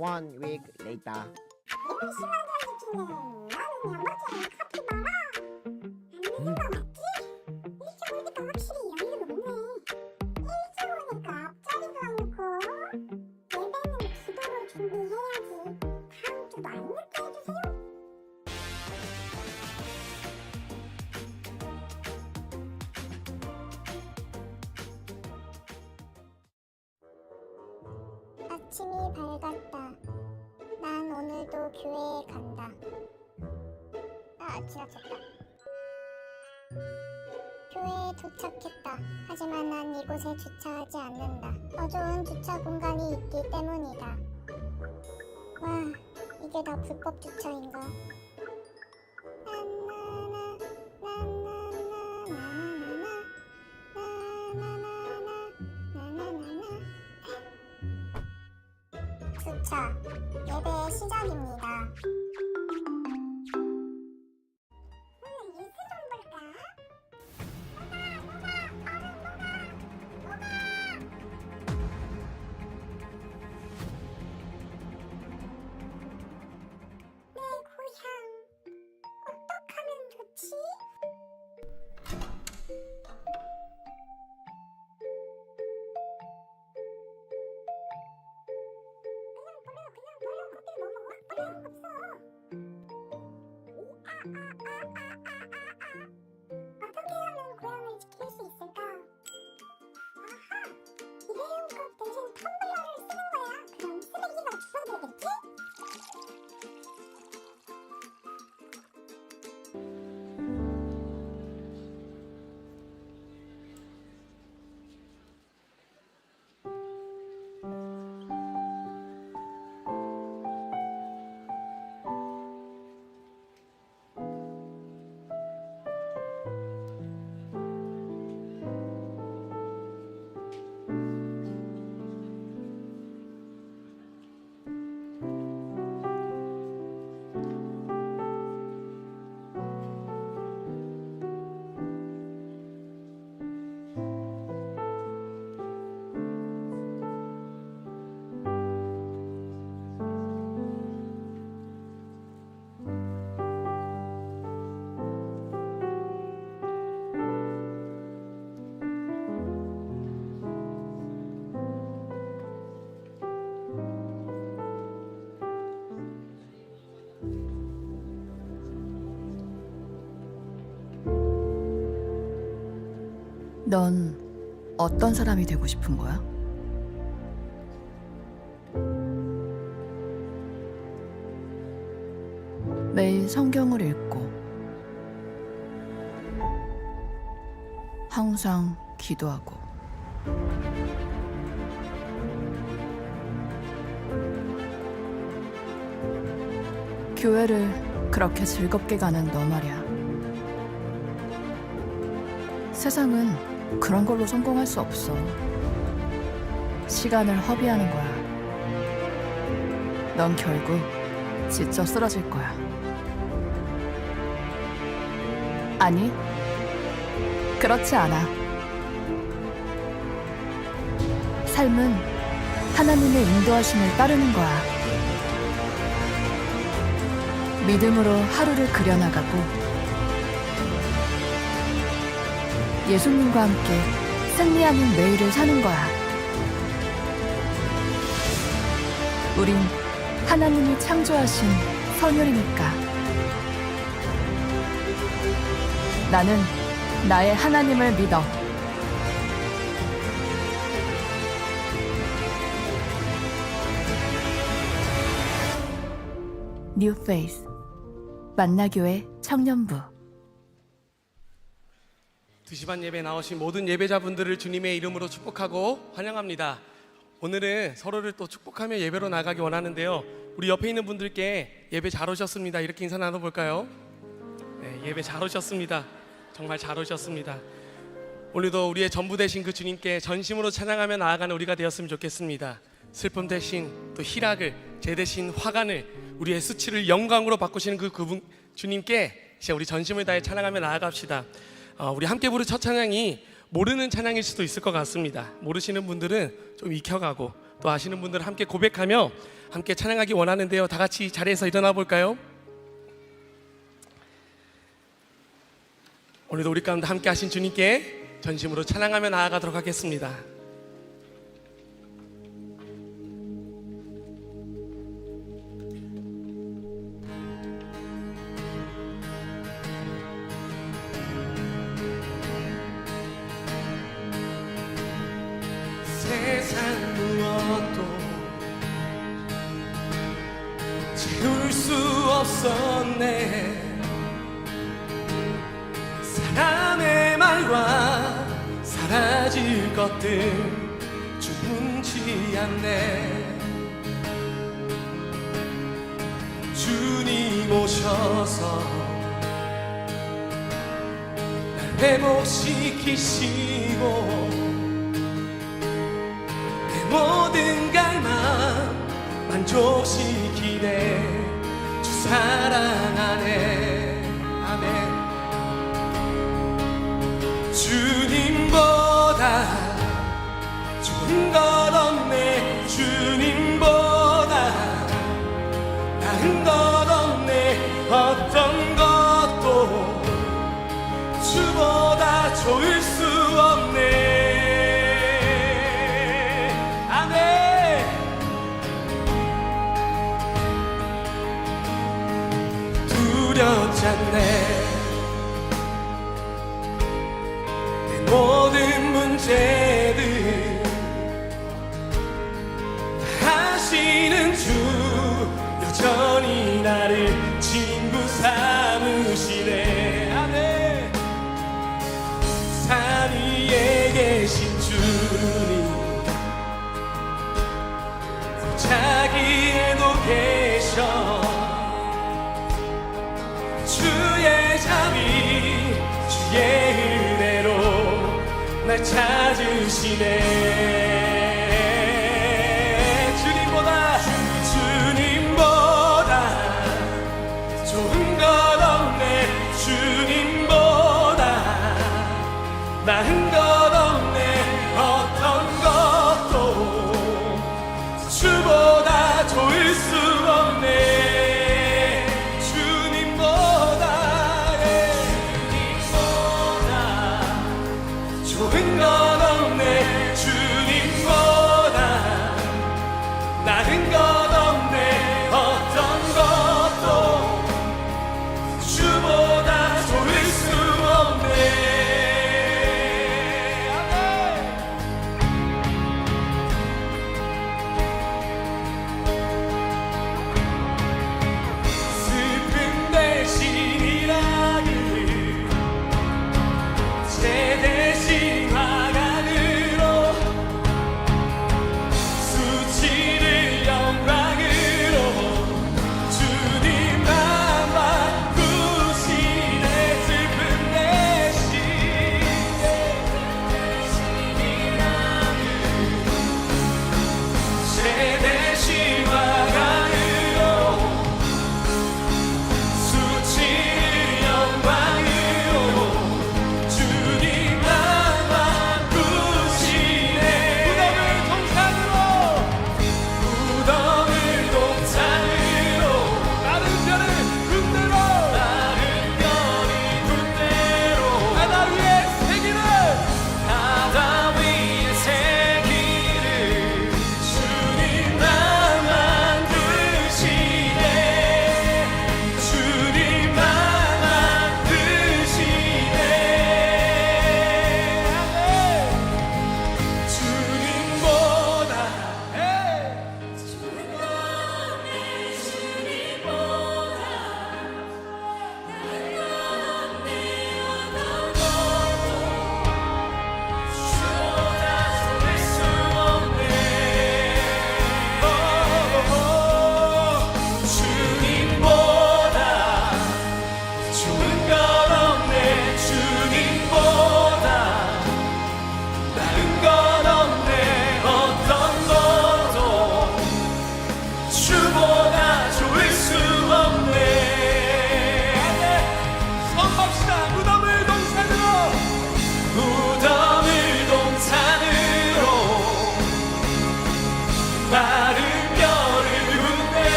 1 week later. 이번 심하게 지키는 나는 야마자의 카피바라 안 되는 거 맞지? 일찍 오니까 확실히 여유가 없네. 일찍 오니까 앞자리도 안 놓고 예배는 기도로 준비해야지. 다음 주도 안 늦게 해주세요. 아침이 밝았다. 난 오늘도 교회에 간다. 지나쳤다. 교회에 도착했다. 하지만 난 이곳에 주차하지 않는다. 더 좋은 주차 공간이 있기 때문이다. 와, 이게 다 불법 주차인가? 주차, 예배의 시작입니다. 오늘 뉴스 좀 볼까? 내 고향, 어떡하면 좋지? 어떻게 하면 고향을 지킬 수 있을까? 아하! 일회용 컵 대신 텀블러를 쓰는 거야. 그럼 쓰레기가 줄어들겠지? 넌 어떤 사람이 되고 싶은 거야? 매일 성경을 읽고 항상 기도하고 교회를 그렇게 즐겁게 가는 너 말이야. 세상은 그런 걸로 성공할 수 없어. 시간을 허비하는 거야. 넌 결국 지쳐 쓰러질 거야. 아니, 그렇지 않아. 삶은 하나님의 인도하심을 따르는 거야. 믿음으로 하루를 그려나가고 예수님과 함께 승리하는 매일을 사는 거야. 우린 하나님이 창조하신 선율이니까. 나는 나의 하나님을 믿어. 뉴 페이스 만나교회 청년부. 2시 반 예배 나오신 모든 예배자분들을 주님의 이름으로 축복하고 환영합니다. 오늘은 서로를 또 축복하며 예배로 나가기 원하는데요. 우리 옆에 있는 분들께 예배 잘 오셨습니다. 이렇게 인사 나눠볼까요? 네, 예배 잘 오셨습니다. 정말 잘 오셨습니다. 오늘도 우리의 전부 되신 그 주님께 전심으로 찬양하며 나아가는 우리가 되었으면 좋겠습니다. 슬픔 대신 또 희락을, 죄 대신 화관을, 우리의 수치를 영광으로 바꾸시는 그분 주님께 이제 우리 전심을 다해 찬양하며 나아갑시다. 우리 함께 부를 첫 찬양이 모르는 찬양일 수도 있을 것 같습니다. 모르시는 분들은 좀 익혀가고 또 아시는 분들 함께 고백하며 함께 찬양하기 원하는데요. 다 같이 자리에서 일어나 볼까요? 오늘도 우리 가운데 함께 하신 주님께 전심으로 찬양하며 나아가도록 하겠습니다. 세상 무엇도 채울 수 없었네. 사람의 말과 사라질 것들 충분치 않네. 주님 오셔서 날 회복시키시고 모든 갈망 만족시키네. 주 사랑하네. 아멘. 주님보다 좋은 것 없네. 주님보다 나은 것 없네. 어떤 것도 주보다 좋을 수 없네. 두렵지 않네. 내 모든 문제들 하시는 주 여전히 나를 친구 삼으시네. 아멘. 산 위에 계신 주님 자기에도 계셔. 주의 자비 주의 은혜로 날 찾으시네. 주님보다 좋은 것 없네. 주님보다 나은 것 없네. 어떤 것도 주보다 좋을 수 없네. 좋은 것 없네. 주님보다 나은 것 없네. 어떤 것도 주보다 좋을 수 없네. 슬픈 대신 일하길 제 대신 화관으로 수치를 영광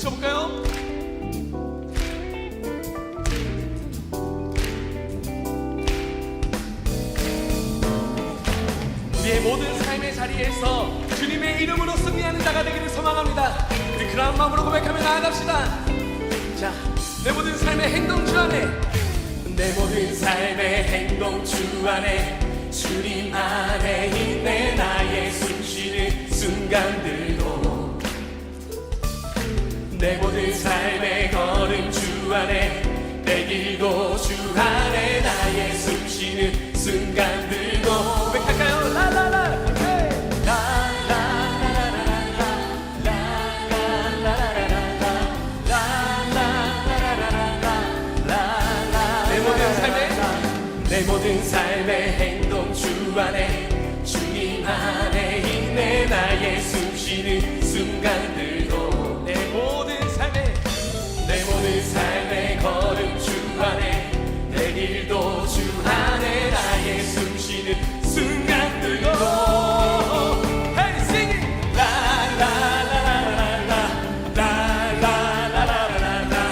박수 쳐볼까요? 우리의 모든 삶의 자리에서 주님의 이름으로 승리하는 자가 되기를 소망합니다. 우리 그런 마음으로 고백하며 나아갑시다. 자, 내 모든 삶의 행동 주 안에, 내 모든 삶의 행동 주 안에, 주님 안에 있네. 나의 숨쉬는 순간들도, 내 모든 삶의 걸음 주 안에, 내 길도 주 안에, 나의 숨쉬는 순간들도. 고백할까요? 라라라 내 모든 삶의 행동 주 안에, 주님 안에 있네. 나의 숨쉬는 순간들도, 내 모든 삶의 걸음 주 안에, 내 길도 주 안에, 나의 숨쉬는 순간들도. Hey, sing it! La la la la la la la la la la la la la la.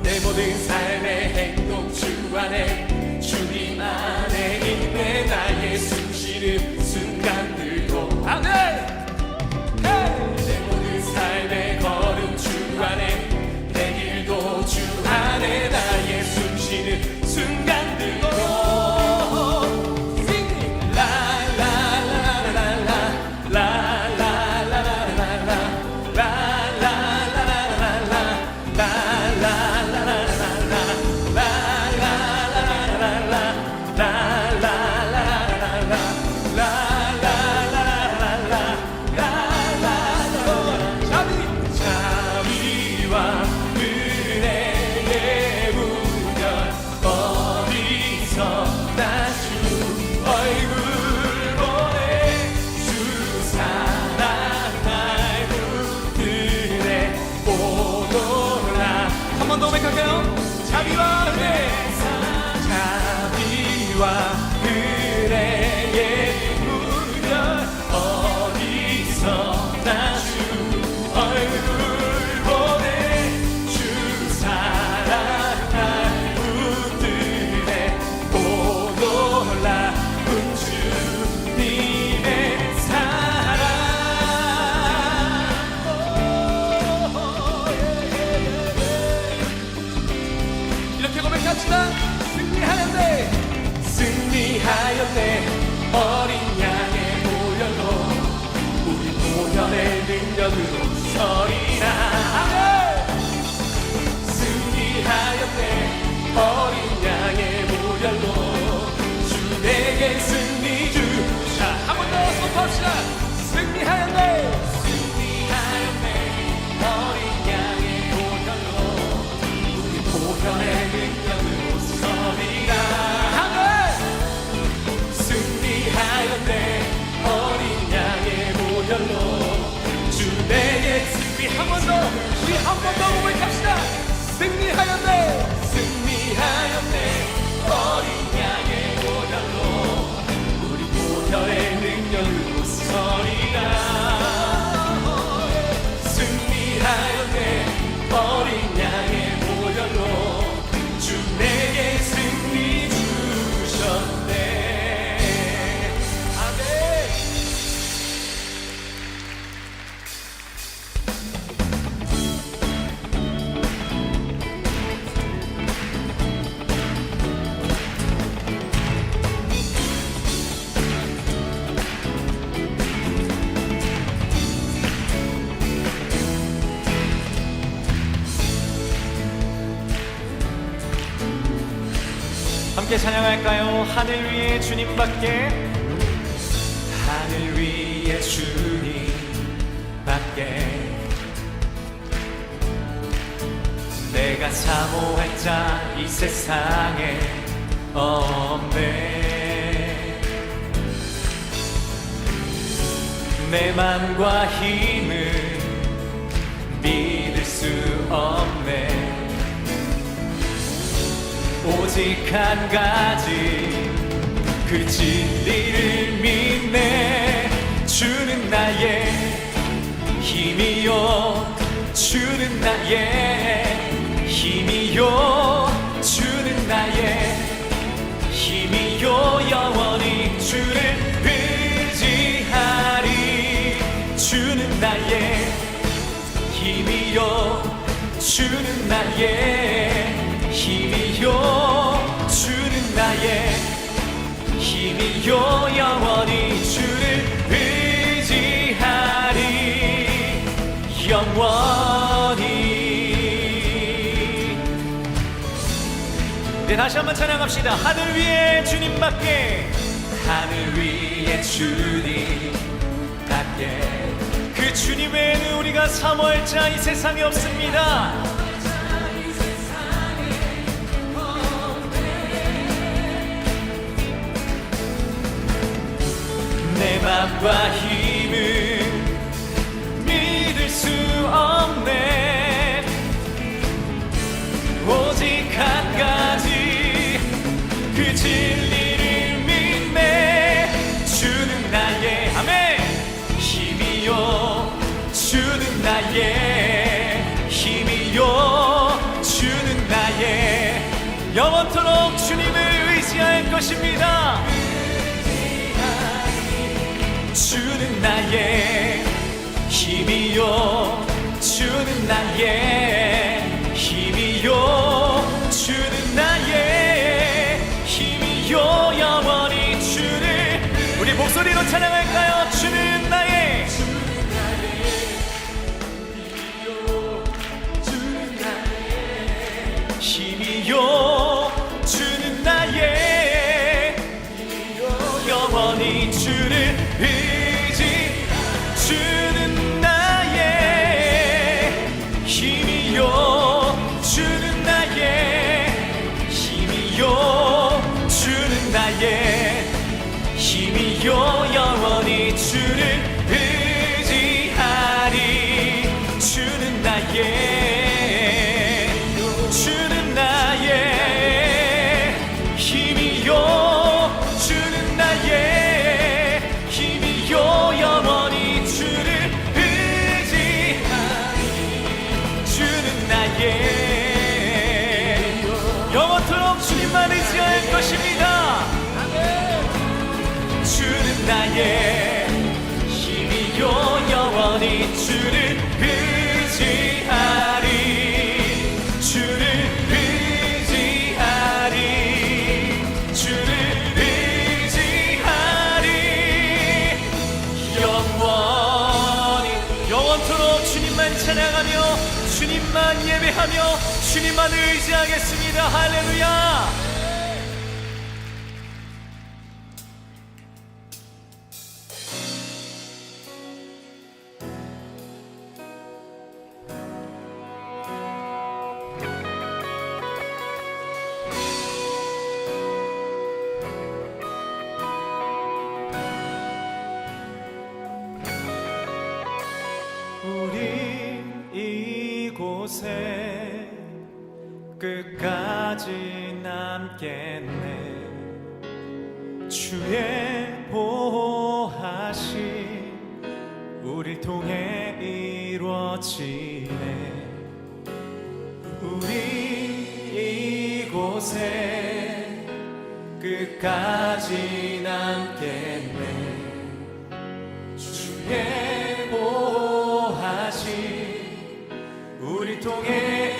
내 모든 삶의 행동 주 안에, 주님 안에 있네. 나의 숨쉬는 순간들도. 아멘. 내 모든 삶의 걸음 주 안에, 내 길도 주 안에, 나의 숨쉬는 순간들도. 자비와 은혜의 우연, 어디서 나 주 얼굴 보내, 주 사랑할 분들의 오 놀라운 주님의 사랑. 이렇게 고백합시다. 승리하였네, 승리하였네. 어린 양의 보혈로, 우리 보혈의 능력으로 서리라. 아멘. 승리하였네, 어린 양의 보혈로, 주 내게 승리 주자. 한 번 더 선포합시다. 승리하였네, 승리하였네. 어린 양의 보혈로, 우리 보혈의 능력으로 서리라. 승리하였네, 어린 양의 보혈로, 주 내게 승리. 한 번 더, 우리 한 번 더 고백합시다. 승리하였네, 승리하였네. 어린 양의 보혈로, 함께 찬양할까요? 하늘 위에 주님밖에, 하늘 위에 주님밖에 내가 사모할 자 이 세상에 없네. 내 맘과 힘을 믿을 수 없네. 오직 한 가지 그 진리를 믿네. 주는 나의 힘이요, 주는 나의 힘이요, 주는 나의 힘이요. 영원히 주를 의지하리. 주는 나의 힘이요, 주는 나의 힘이요, 주는 나의 힘이요. 영원히 주를 의지하리. 영원히. 네, 다시 한번 찬양합시다. 하늘 위에 주님밖에, 하늘 위에 주님밖에 그 주님 외에는 우리가 사모할 자 이 세상에 없습니다. 내 맘과 힘을 믿을 수 없네. 오직 한 가지 그 진리를 믿네. 주는 나의 아멘 힘이요, 주는 나의 힘이요, 주는 나의 영원토록 주님을 의지할 것입니다. 주는 나의 힘이요, 주는 나의 힘이요, 주는 나의 힘이요. 영원히 주를 우리 목소리로 찬양할까요? 주는 나의 힘이요, 주는 나의 영원히 주를 의지. 주는 나의 힘이요, 주는 나의 힘이요, 주는 나의 힘이요. 영원히 주를 의지하리. 주는 나의, 주는 나의 힘이요, 주는 나의 힘이요. 영원히 주를 의지하리. 주는 나의 영원토록 주님만 의지할 것입니다. 주는 나의 힘이요, 영원히 주를 의지하리. 주를 의지하리. 주를 의지하리. 영원히 영원토록 주님만 찬양하며 주님만 예배하며 주님만 의지하겠습니다. 할렐루야. 우린 이곳에 끝까지 남겠네. 주의 보호하심 우릴 통해 이루어지네. 우리 이곳에 끝까지 남겠네. 주의 보호하심 우릴 통해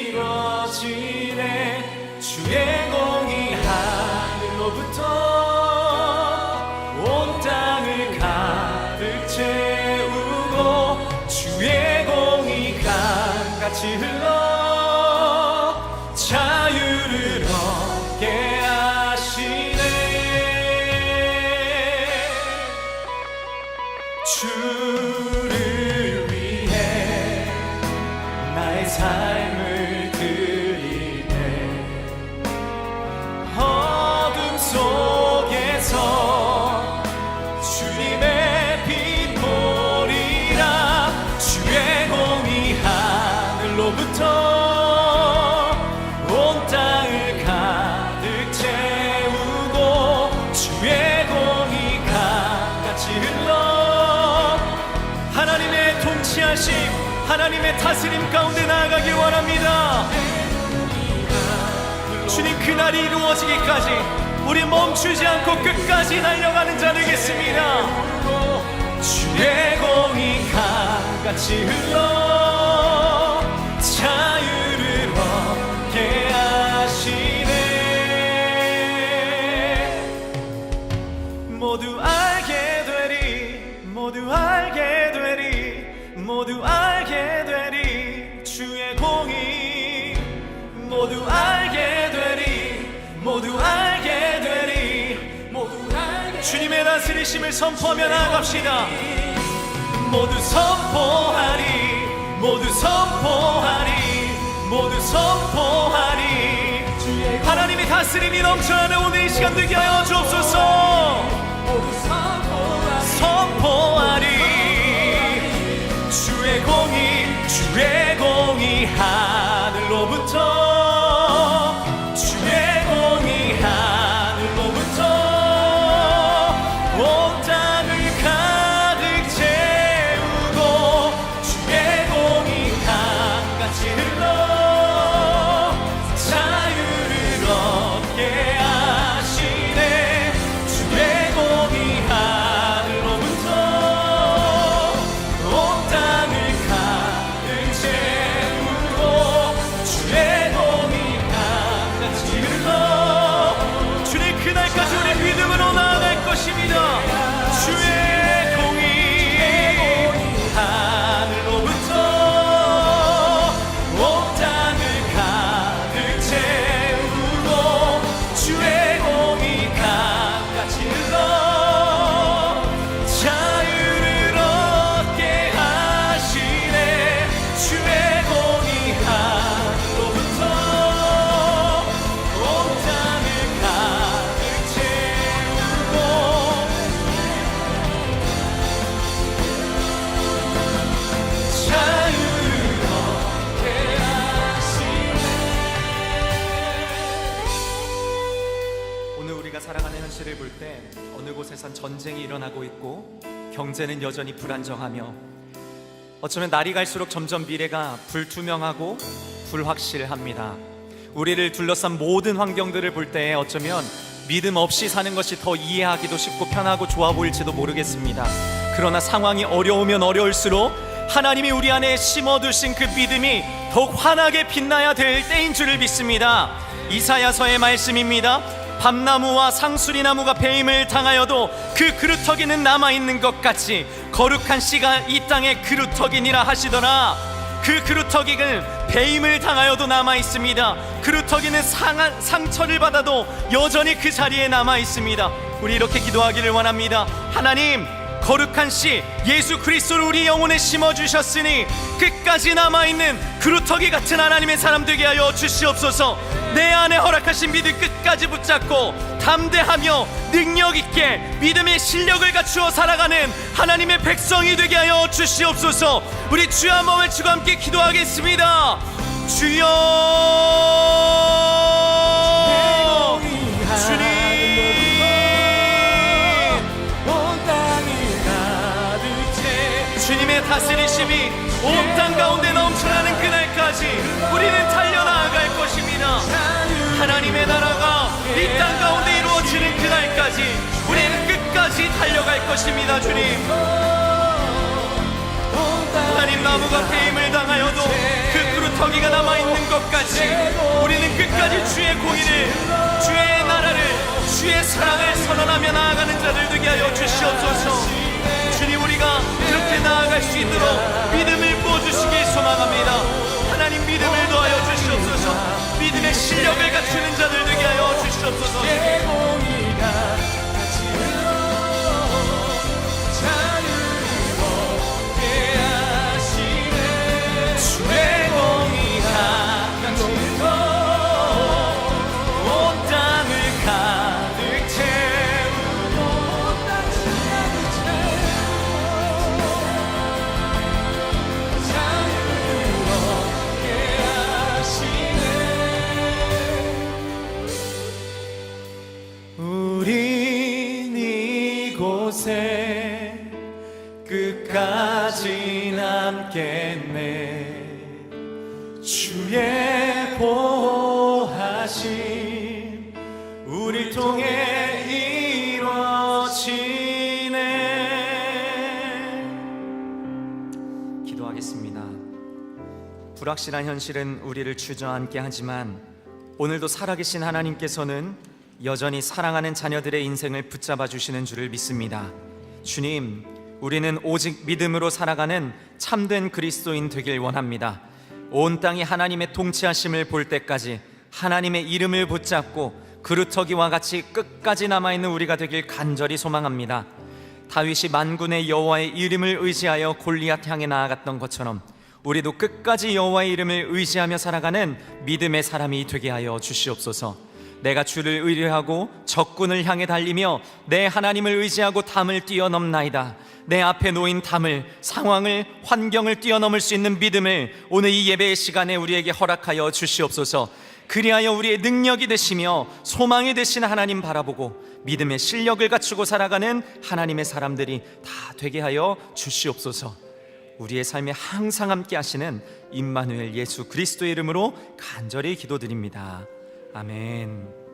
이루어지네. 주의 공이 하늘로부터 온 땅을 가득 채우고 주의 공이 강같이 흘러 자유를 얻게 하네. 통치하심 하나님의 다스림 가운데 나아가길 원합니다. 주님, 그날이 이루어지기까지 우리 멈추지 않고 끝까지 달려가는 자 되겠습니다. 주의 공이 강같이 흘러 자유를 얻게 하시네. 모두 알게 되리, 모두 알게 되리, 모두 알게 되리. 주의 공이 모두 알게 되리, 모두 알게 되리, 모두 알게. 주님의 다스리심을 선포하며 나아갑시다. 모두 선포하리, 모두 선포하리, 모두 선포하리. 하나님의 다스림이 넘쳐나는 오늘 이 시간 되게 하여 주옵소서. 모두 선포하리. 주의 공이 하늘로부터, 주의 공이 하늘로부터 온 땅을 가득 채우고, 주의 공이 강같이 흘러 자유를 얻게 하시네. 주의 공이 하늘로부터 온 땅을 가득 채우고, 주의 공이 강같이 흘러. 주님, 그날까지 우리 믿음으로 나아갈 것입니다. 주의 공이 하늘로부터 온 땅을 가득 채우고, 주의 공이 강같이 흘러 자유를 얻게 하시네. 주의 공이 하늘로부터 온 땅을 가득 채우고, 자유를 얻게 하시네. 오늘 우리가 살아가는 현실을 볼 때 어느 곳에선 전쟁이 일어나고 있고 경제는 여전히 불안정하며 어쩌면 날이 갈수록 점점 미래가 불투명하고 불확실합니다. 우리를 둘러싼 모든 환경들을 볼 때 어쩌면 믿음 없이 사는 것이 더 이해하기도 쉽고 편하고 좋아 보일지도 모르겠습니다. 그러나 상황이 어려우면 어려울수록 하나님이 우리 안에 심어두신 그 믿음이 더욱 환하게 빛나야 될 때인 줄을 믿습니다. 이사야서의 말씀입니다. 밤나무와 상수리나무가 배임을 당하여도 그 그루터기는 남아있는 것 같이 거룩한 씨가 이 땅의 그루터기니라 하시더라. 그 그루터기는 배임을 당하여도 남아있습니다. 그루터기는 상처를 받아도 여전히 그 자리에 남아있습니다. 우리 이렇게 기도하기를 원합니다. 하나님, 거룩한 씨 예수 그리스도를 우리 영혼에 심어주셨으니 끝까지 남아있는 그루터기 같은 하나님의 사람 되게 하여 주시옵소서. 내 안에 허락하신 믿음 끝까지 붙잡고 담대하며 능력있게 믿음의 실력을 갖추어 살아가는 하나님의 백성이 되게 하여 주시옵소서. 우리 주여 한번 외치고 함께 기도하겠습니다. 주여, 주님, 주님의 다스리심이 온 땅 가운데 넘쳐나는 그날까지 우리는 달려나아갈 것입니다. 하나님의 나라가 이 땅 가운데 이루어지는 그날까지 우리는 끝까지 달려갈 것입니다. 주님, 하나님, 나무가 배임을 당하여도 그 그루터기가 남아있는 것 같이 우리는 끝까지 주의 공의를, 주의 나라를, 주의 사랑을 선언하며 나아가는 자들 되게 하여 주시옵소서. 주님, 우리가 그렇게 나아갈 수 있도록 믿음을 부어주시길 소망합니다. 하나님, 믿음을 더하여 주시옵소서. 믿음의 실력을 갖추는 자들 되게 하여 주시옵소서. 주의 공이 강같이 흘러 온 땅을 가득 채우고, 우린 이곳에 끝까지 남겠네. 주의 보호하심 우릴 통해 이루어지네. 기도하겠습니다. 불확실한 현실은 우리를 주저앉게 하지만 오늘도 살아계신 하나님께서는 여전히 사랑하는 자녀들의 인생을 붙잡아 주시는 줄을 믿습니다. 주님, 우리는 오직 믿음으로 살아가는 참된 그리스도인 되길 원합니다. 온 땅이 하나님의 통치하심을 볼 때까지 하나님의 이름을 붙잡고 그루터기와 같이 끝까지 남아있는 우리가 되길 간절히 소망합니다. 다윗이 만군의 여호와의 이름을 의지하여 골리앗 향해 나아갔던 것처럼 우리도 끝까지 여호와의 이름을 의지하며 살아가는 믿음의 사람이 되게 하여 주시옵소서. 내가 주를 의뢰하고 적군을 향해 달리며 내 하나님을 의지하고 담을 뛰어넘나이다. 내 앞에 놓인 담을, 상황을, 환경을 뛰어넘을 수 있는 믿음을 오늘 이 예배의 시간에 우리에게 허락하여 주시옵소서. 그리하여 우리의 능력이 되시며 소망이 되신 하나님 바라보고 믿음의 실력을 갖추고 살아가는 하나님의 사람들이 다 되게 하여 주시옵소서. 우리의 삶에 항상 함께 하시는 임마누엘 예수 그리스도의 이름으로 간절히 기도드립니다. 아멘.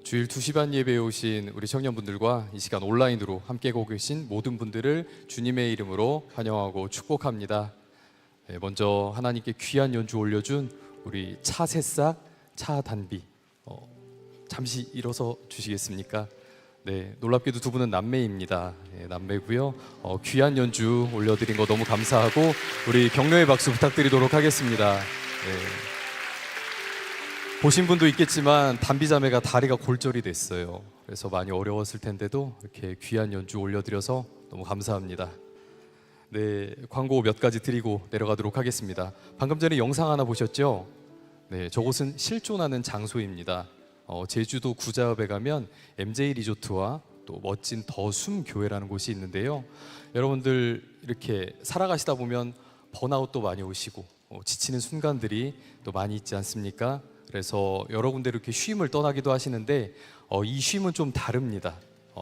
주일 2시 반 예배에 오신 우리 청년분들과 이 시간 온라인으로 함께 하고 계신 모든 분들을 주님의 이름으로 환영하고 축복합니다. 먼저 하나님께 귀한 연주 올려준 우리 차새싹, 차단비 잠시 일어서 주시겠습니까? 네, 놀랍게도 두 분은 남매입니다. 남매고요. 귀한 연주 올려드린 거 너무 감사하고 우리 격려의 박수 부탁드리도록 하겠습니다. 네. 보신 분도 있겠지만 단비자매가 다리가 골절이 됐어요. 그래서 많이 어려웠을 텐데도 이렇게 귀한 연주 올려드려서 너무 감사합니다. 네, 광고 몇 가지 드리고 내려가도록 하겠습니다. 방금 전에 영상 하나 보셨죠? 네, 저곳은 실존하는 장소입니다. 제주도 구자읍에 가면 MJ 리조트와 또 멋진 더숨 교회라는 곳이 있는데요. 여러분들 이렇게 살아가시다 보면 번아웃도 많이 오시고 지치는 순간들이 또 많이 있지 않습니까? 그래서 여러 군데 이렇게 쉼을 떠나기도 하시는데 이 쉼은 좀 다릅니다.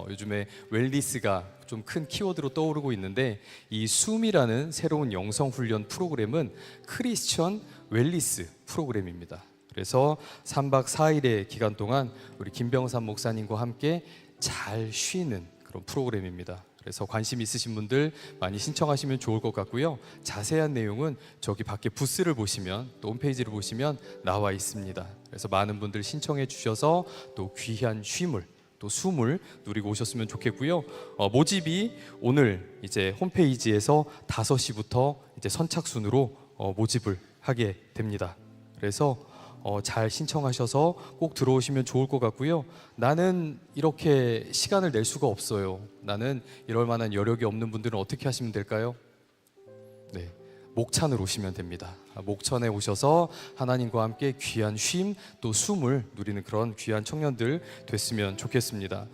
요즘에 웰니스가 좀 큰 키워드로 떠오르고 있는데 이 숨이라는 새로운 영성훈련 프로그램은 크리스천 웰니스 프로그램입니다. 그래서 3박 4일의 기간 동안 우리 김병삼 목사님과 함께 잘 쉬는 그런 프로그램입니다. 그래서 관심 있으신 분들 많이 신청하시면 좋을 것 같고요. 자세한 내용은 저기 밖에 부스를 보시면 또 홈페이지를 보시면 나와 있습니다. 그래서 많은 분들 신청해 주셔서 또 귀한 쉼을 또 숨을 누리고 오셨으면 좋겠고요. 모집이 오늘 이제 홈페이지에서 5시부터 이제 선착순으로 모집을 하게 됩니다. 그래서 잘 신청하셔서 꼭 들어오시면 좋을 것 같고요. 나는 이렇게 시간을 낼 수가 없어요. 나는 이럴 만한 여력이 없는 분들은 어떻게 하시면 될까요? 네, 목찬으로 오시면 됩니다. 목천에 오셔서 하나님과 함께 귀한 쉼 또 숨을 누리는 그런 귀한 청년들 됐으면 좋겠습니다.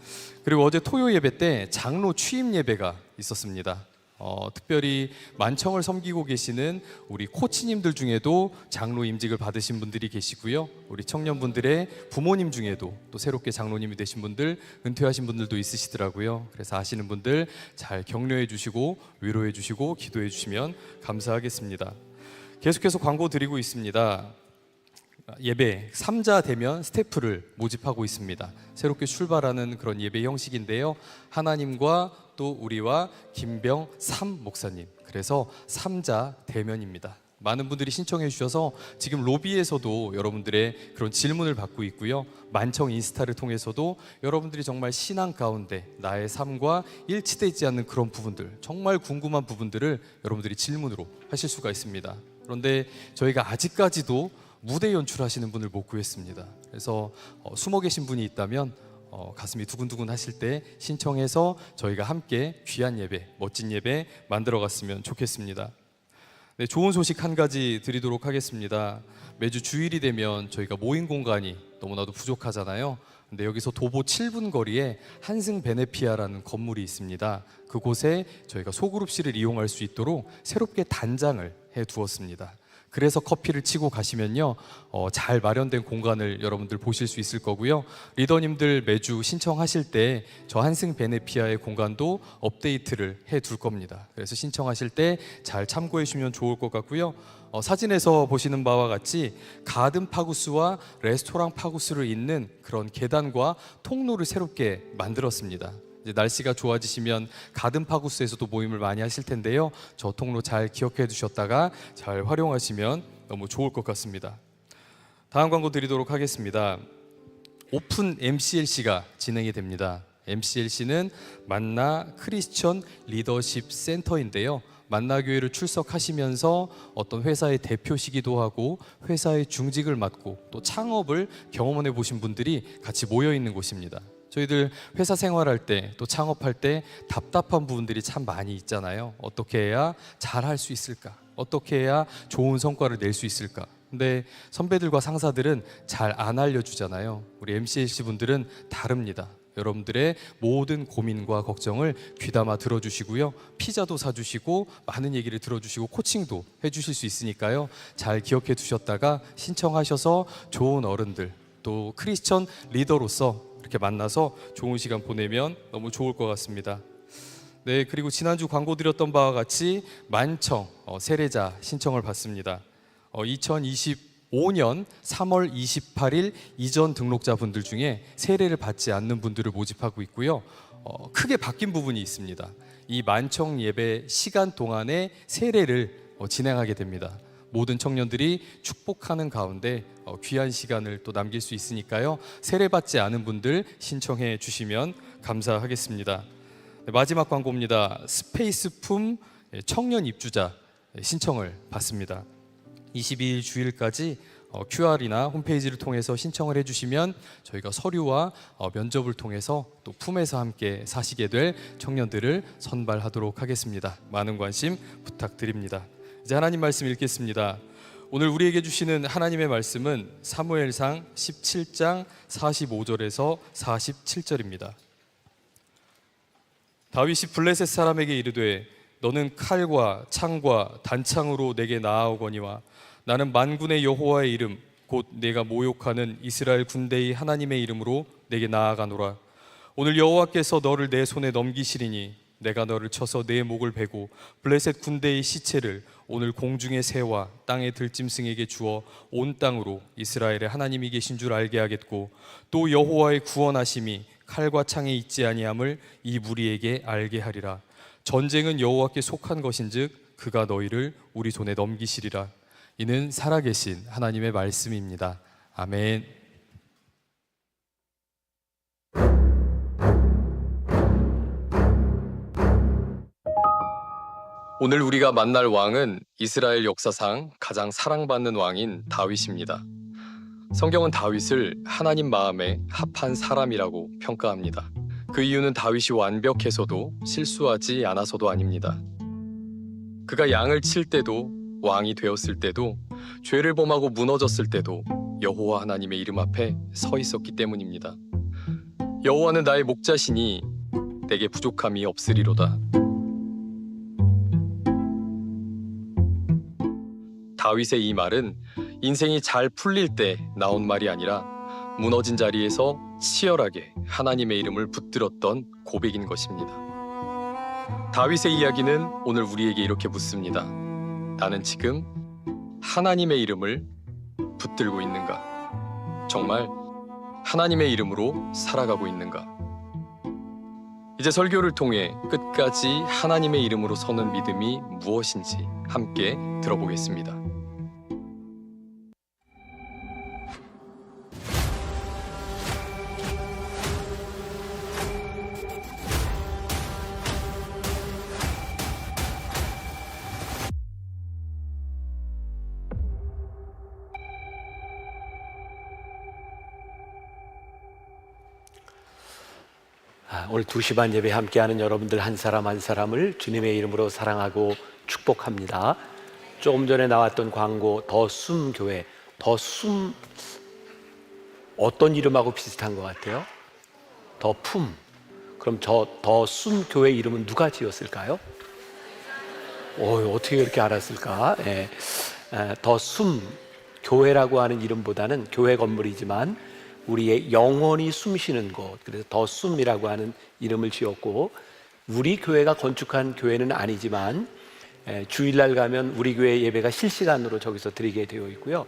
그리고 어제 토요 예배 때 장로 취임 예배가 있었습니다. 특별히 만청을 섬기고 계시는 우리 코치님들 중에도 장로 임직을 받으신 분들이 계시고요. 우리 청년분들의 부모님 중에도 또 새롭게 장로님이 되신 분들, 은퇴하신 분들도 있으시더라고요. 그래서 아시는 분들 잘 격려해 주시고 위로해 주시고 기도해 주시면 감사하겠습니다. 계속해서 광고 드리고 있습니다. 예배 3자 대면 스태프를 모집하고 있습니다. 새롭게 출발하는 그런 예배 형식인데요. 하나님과 또 우리와 김병삼 목사님, 그래서 3자 대면입니다. 많은 분들이 신청해 주셔서 지금 로비에서도 여러분들의 그런 질문을 받고 있고요. 만청 인스타를 통해서도 여러분들이 정말 신앙 가운데 나의 삶과 일치되지 않는 그런 부분들, 정말 궁금한 부분들을 여러분들이 질문으로 하실 수가 있습니다. 그런데 저희가 아직까지도 무대 연출하시는 분을 못 구했습니다. 그래서 숨어 계신 분이 있다면 가슴이 두근두근 하실 때 신청해서 저희가 함께 귀한 예배, 멋진 예배 만들어 갔으면 좋겠습니다. 네, 좋은 소식 한 가지 드리도록 하겠습니다. 매주 주일이 되면 저희가 모임 공간이 너무나도 부족하잖아요. 근데 여기서 도보 7분 거리에 한승 베네피아라는 건물이 있습니다. 그곳에 저희가 소그룹실을 이용할 수 있도록 새롭게 단장을 해 두었습니다. 그래서 커피를 치고 가시면요, 잘 마련된 공간을 여러분들 보실 수 있을 거고요. 리더님들 매주 신청하실 때 저 한승 베네피아의 공간도 업데이트를 해 둘 겁니다. 그래서 신청하실 때 잘 참고해 주시면 좋을 것 같고요. 사진에서 보시는 바와 같이 가든 파구스와 레스토랑 파구스를 잇는 그런 계단과 통로를 새롭게 만들었습니다. 이제 날씨가 좋아지시면 가든 파구스에서도 모임을 많이 하실 텐데요. 저 통로 잘 기억해 두셨다가 잘 활용하시면 너무 좋을 것 같습니다. 다음 광고 드리도록 하겠습니다. 오픈 MCLC가 진행이 됩니다. MCLC는 만나 크리스천 리더십 센터인데요. 만나교회를 출석하시면서 어떤 회사의 대표시기도 하고 회사의 중직을 맡고 또 창업을 경험해 보신 분들이 같이 모여 있는 곳입니다. 저희들 회사 생활할 때 또 창업할 때 답답한 부분들이 참 많이 있잖아요. 어떻게 해야 잘할 수 있을까? 어떻게 해야 좋은 성과를 낼 수 있을까? 근데 선배들과 상사들은 잘 안 알려주잖아요. 우리 MCLC 분들은 다릅니다. 여러분들의 모든 고민과 걱정을 귀담아 들어주시고요. 피자도 사주시고 많은 얘기를 들어주시고 코칭도 해주실 수 있으니까요. 잘 기억해 두셨다가 신청하셔서 좋은 어른들 또 크리스천 리더로서 이렇게 만나서 좋은 시간 보내면 너무 좋을 것 같습니다. 네, 그리고 지난주 광고 드렸던 바와 같이 만청 세례자 신청을 받습니다. 5년 3월 28일 이전 등록자분들 중에 세례를 받지 않는 분들을 모집하고 있고요. 크게 바뀐 부분이 있습니다. 이 만청 예배 시간 동안에 세례를 진행하게 됩니다. 모든 청년들이 축복하는 가운데 귀한 시간을 또 남길 수 있으니까요. 세례받지 않은 분들 신청해 주시면 감사하겠습니다. 네, 마지막 광고입니다. 스페이스품 청년 입주자 신청을 받습니다. 22일 주일까지 QR이나 홈페이지를 통해서 신청을 해주시면 저희가 서류와 면접을 통해서 또 품에서 함께 사시게 될 청년들을 선발하도록 하겠습니다. 많은 관심 부탁드립니다. 이제 하나님 말씀 읽겠습니다. 오늘 우리에게 주시는 하나님의 말씀은 사무엘상 17장 45절에서 47절입니다. 다윗이 블레셋 사람에게 이르되 너는 칼과 창과 단창으로 내게 나아오거니와 나는 만군의 여호와의 이름 곧 내가 모욕하는 이스라엘 군대의 하나님의 이름으로 내게 나아가노라. 오늘 여호와께서 너를 내 손에 넘기시리니 내가 너를 쳐서 내 목을 베고 블레셋 군대의 시체를 오늘 공중의 새와 땅의 들짐승에게 주어 온 땅으로 이스라엘의 하나님이 계신 줄 알게 하겠고 또 여호와의 구원하심이 칼과 창에 있지 아니함을 이 무리에게 알게 하리라. 전쟁은 여호와께 속한 것인즉 그가 너희를 우리 손에 넘기시리라. 이는 살아계신 하나님의 말씀입니다. 아멘. 오늘 우리가 만날 왕은 이스라엘 역사상 가장 사랑받는 왕인 다윗입니다. 성경은 다윗을 하나님 마음에 합한 사람이라고 평가합니다. 그 이유는 다윗이 완벽해서도 실수하지 않아서도 아닙니다. 그가 양을 칠 때도 왕이 되었을 때도 죄를 범하고 무너졌을 때도 여호와 하나님의 이름 앞에 서 있었기 때문입니다. 여호와는 나의 목자시니 내게 부족함이 없으리로다. 다윗의 이 말은 인생이 잘 풀릴 때 나온 말이 아니라 무너진 자리에서 치열하게 하나님의 이름을 붙들었던 고백인 것입니다. 다윗의 이야기는 오늘 우리에게 이렇게 묻습니다. 나는 지금 하나님의 이름을 붙들고 있는가? 정말 하나님의 이름으로 살아가고 있는가? 이제 설교를 통해 끝까지 하나님의 이름으로 서는 믿음이 무엇인지 함께 들어보겠습니다. 오늘 2시 반 예배 함께하는 여러분들 한 사람 한 사람을 주님의 이름으로 사랑하고 축복합니다. 조금 전에 나왔던 광고 더 숨 교회, 더 숨 어떤 이름하고 비슷한 것 같아요? 더 품. 그럼 저 더 숨 교회 이름은 누가 지었을까요? 어떻게 이렇게 알았을까? 더 숨 교회라고 하는 이름보다는 교회 건물이지만 우리의 영혼이 숨쉬는 곳, 그래서 더 숨이라고 하는 이름을 지었고, 우리 교회가 건축한 교회는 아니지만 주일날 가면 우리 교회 예배가 실시간으로 저기서 드리게 되어 있고요.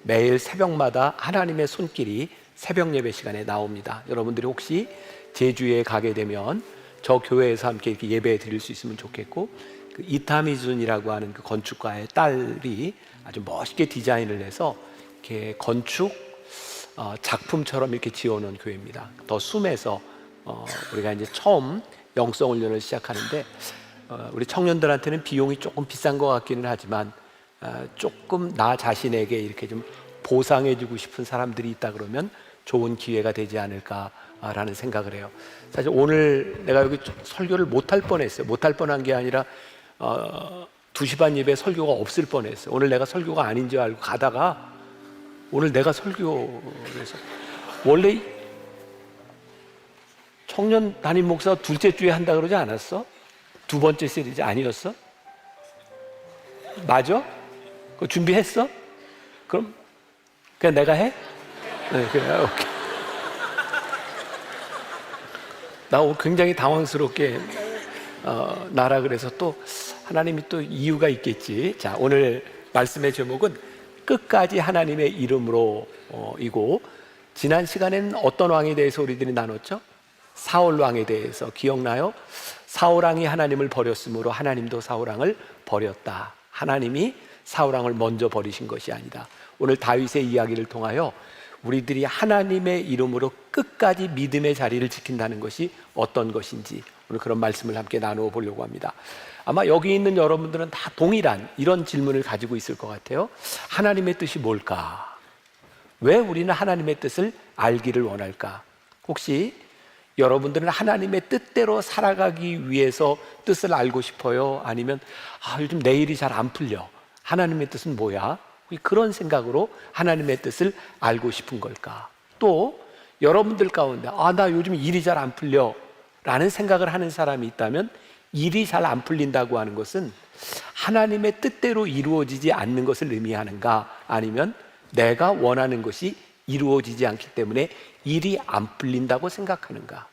매일 새벽마다 하나님의 손길이 새벽 예배 시간에 나옵니다. 여러분들이 혹시 제주에 가게 되면 저 교회에서 함께 이렇게 예배 드릴 수 있으면 좋겠고, 그 이타미준이라고 하는 그 건축가의 딸이 아주 멋있게 디자인을 해서 이렇게 건축 작품처럼 이렇게 지어놓은 교회입니다. 더 숨에서 우리가 이제 처음 영성 훈련을 시작하는데 우리 청년들한테는 비용이 조금 비싼 것 같기는 하지만 조금 나 자신에게 이렇게 좀 보상해주고 싶은 사람들이 있다 그러면 좋은 기회가 되지 않을까라는 생각을 해요. 사실 오늘 내가 여기 설교를 못할 뻔했어요. 못할 뻔한 게 아니라 2시 반 예배 설교가 없을 뻔했어요. 오늘 내가 설교가 아닌 줄 알고 가다가 오늘 내가 설교해서 원래 청년 담임 목사 둘째 주에 한다 그러지 않았어? 두 번째 시리즈 아니었어? 맞아? 그거 준비했어? 그럼 그냥 내가 해? 네, 그래. 오케이. 나 오늘 굉장히 당황스럽게 나라 그래서 또 하나님이 또 이유가 있겠지. 자, 오늘 말씀의 제목은 끝까지 하나님의 이름으로 이고, 지난 시간에는 어떤 왕에 대해서 우리들이 나눴죠? 사울 왕에 대해서 기억나요? 사울 왕이 하나님을 버렸으므로 하나님도 사울 왕을 버렸다. 하나님이 사울 왕을 먼저 버리신 것이 아니다. 오늘 다윗의 이야기를 통하여 우리들이 하나님의 이름으로 끝까지 믿음의 자리를 지킨다는 것이 어떤 것인지 오늘 그런 말씀을 함께 나누어 보려고 합니다. 아마 여기 있는 여러분들은 다 동일한 이런 질문을 가지고 있을 것 같아요. 하나님의 뜻이 뭘까? 왜 우리는 하나님의 뜻을 알기를 원할까? 혹시 여러분들은 하나님의 뜻대로 살아가기 위해서 뜻을 알고 싶어요? 아니면 요즘 내 일이 잘 안 풀려, 하나님의 뜻은 뭐야? 그런 생각으로 하나님의 뜻을 알고 싶은 걸까? 또 여러분들 가운데 나 요즘 일이 잘 안 풀려 라는 생각을 하는 사람이 있다면, 일이 잘 안 풀린다고 하는 것은 하나님의 뜻대로 이루어지지 않는 것을 의미하는가, 아니면 내가 원하는 것이 이루어지지 않기 때문에 일이 안 풀린다고 생각하는가?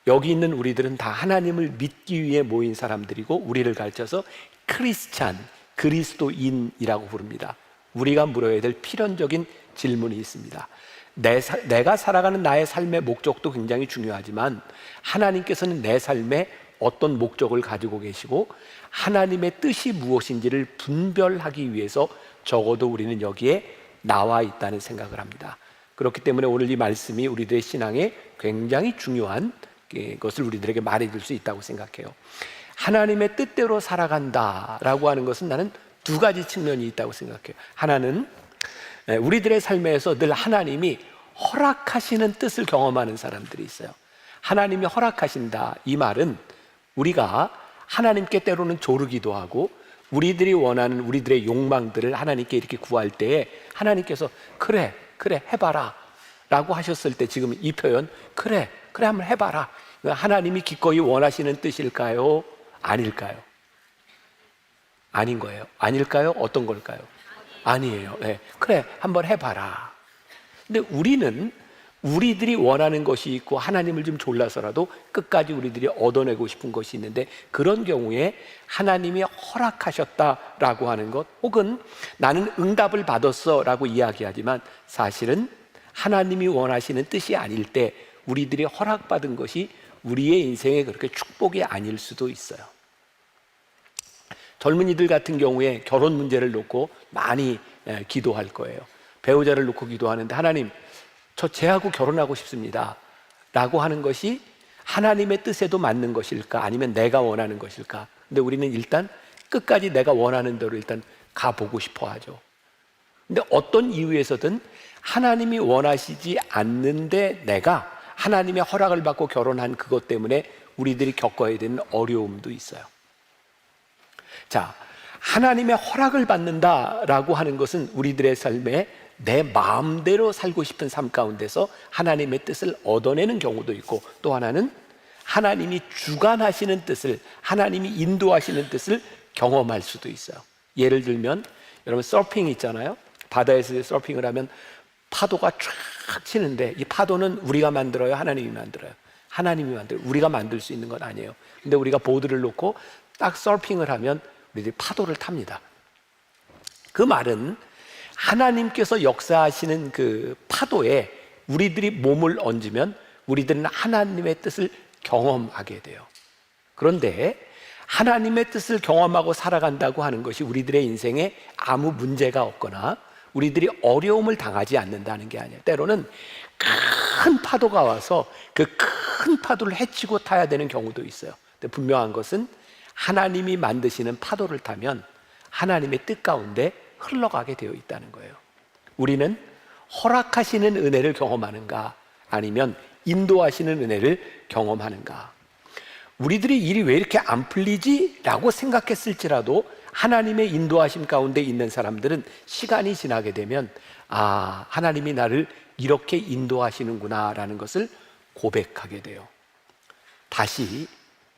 여기 있는 우리들은 다 하나님을 믿기 위해 모인 사람들이고, 우리를 가르쳐서 크리스찬, 그리스도인이라고 부릅니다. 우리가 물어야 될 필연적인 질문이 있습니다. 내가 살아가는 나의 삶의 목적도 굉장히 중요하지만, 하나님께서는 내 삶에 어떤 목적을 가지고 계시고 하나님의 뜻이 무엇인지를 분별하기 위해서 적어도 우리는 여기에 나와 있다는 생각을 합니다. 그렇기 때문에 오늘 이 말씀이 우리들의 신앙에 굉장히 중요한 것을 우리들에게 말해줄 수 있다고 생각해요. 하나님의 뜻대로 살아간다라고 하는 것은 나는 두 가지 측면이 있다고 생각해요. 하나는 우리들의 삶에서 늘 하나님이 허락하시는 뜻을 경험하는 사람들이 있어요. 하나님이 허락하신다, 이 말은 우리가 하나님께 때로는 조르기도 하고 우리들이 원하는 우리들의 욕망들을 하나님께 이렇게 구할 때에 하나님께서 그래 해봐라 라고 하셨을 때, 지금 이 표현 그래 한번 해봐라, 하나님이 기꺼이 원하시는 뜻일까요? 아닐까요? 아닌 거예요. 아닐까요? 어떤 걸까요? 아니에요. 네. 그래 한번 해봐라. 근데 우리는 우리들이 원하는 것이 있고 하나님을 좀 졸라서라도 끝까지 우리들이 얻어내고 싶은 것이 있는데, 그런 경우에 하나님이 허락하셨다라고 하는 것, 혹은 나는 응답을 받았어 라고 이야기하지만 사실은 하나님이 원하시는 뜻이 아닐 때 우리들이 허락받은 것이 우리의 인생에 그렇게 축복이 아닐 수도 있어요. 젊은이들 같은 경우에 결혼 문제를 놓고 많이 기도할 거예요. 배우자를 놓고 기도하는데, 하나님 저 쟤하고 결혼하고 싶습니다 라고 하는 것이 하나님의 뜻에도 맞는 것일까, 아니면 내가 원하는 것일까? 근데 우리는 일단 끝까지 내가 원하는 대로 일단 가보고 싶어 하죠. 근데 어떤 이유에서든 하나님이 원하시지 않는데 내가 하나님의 허락을 받고 결혼한 그것 때문에 우리들이 겪어야 되는 어려움도 있어요. 자, 하나님의 허락을 받는다라고 하는 것은 우리들의 삶에 내 마음대로 살고 싶은 삶 가운데서 하나님의 뜻을 얻어내는 경우도 있고, 또 하나는 하나님이 주관하시는 뜻을, 하나님이 인도하시는 뜻을 경험할 수도 있어요. 예를 들면 여러분 서핑 있잖아요. 바다에서 서핑을 하면 파도가 쫙 치는데, 이 파도는 우리가 만들어요? 하나님이 만들어요? 하나님이 만들어요. 우리가 만들 수 있는 건 아니에요. 근데 우리가 보드를 놓고 딱 서핑을 하면 우리들이 파도를 탑니다. 그 말은 하나님께서 역사하시는 그 파도에 우리들이 몸을 얹으면 우리들은 하나님의 뜻을 경험하게 돼요. 그런데 하나님의 뜻을 경험하고 살아간다고 하는 것이 우리들의 인생에 아무 문제가 없거나 우리들이 어려움을 당하지 않는다는 게 아니에요. 때로는 큰 파도가 와서 그 큰 파도를 헤치고 타야 되는 경우도 있어요. 근데 분명한 것은 하나님이 만드시는 파도를 타면 하나님의 뜻 가운데 흘러가게 되어 있다는 거예요. 우리는 허락하시는 은혜를 경험하는가, 아니면 인도하시는 은혜를 경험하는가? 우리들이 일이 왜 이렇게 안 풀리지? 라고 생각했을지라도 하나님의 인도하심 가운데 있는 사람들은 시간이 지나게 되면 하나님이 나를 이렇게 인도하시는구나 라는 것을 고백하게 돼요. 다시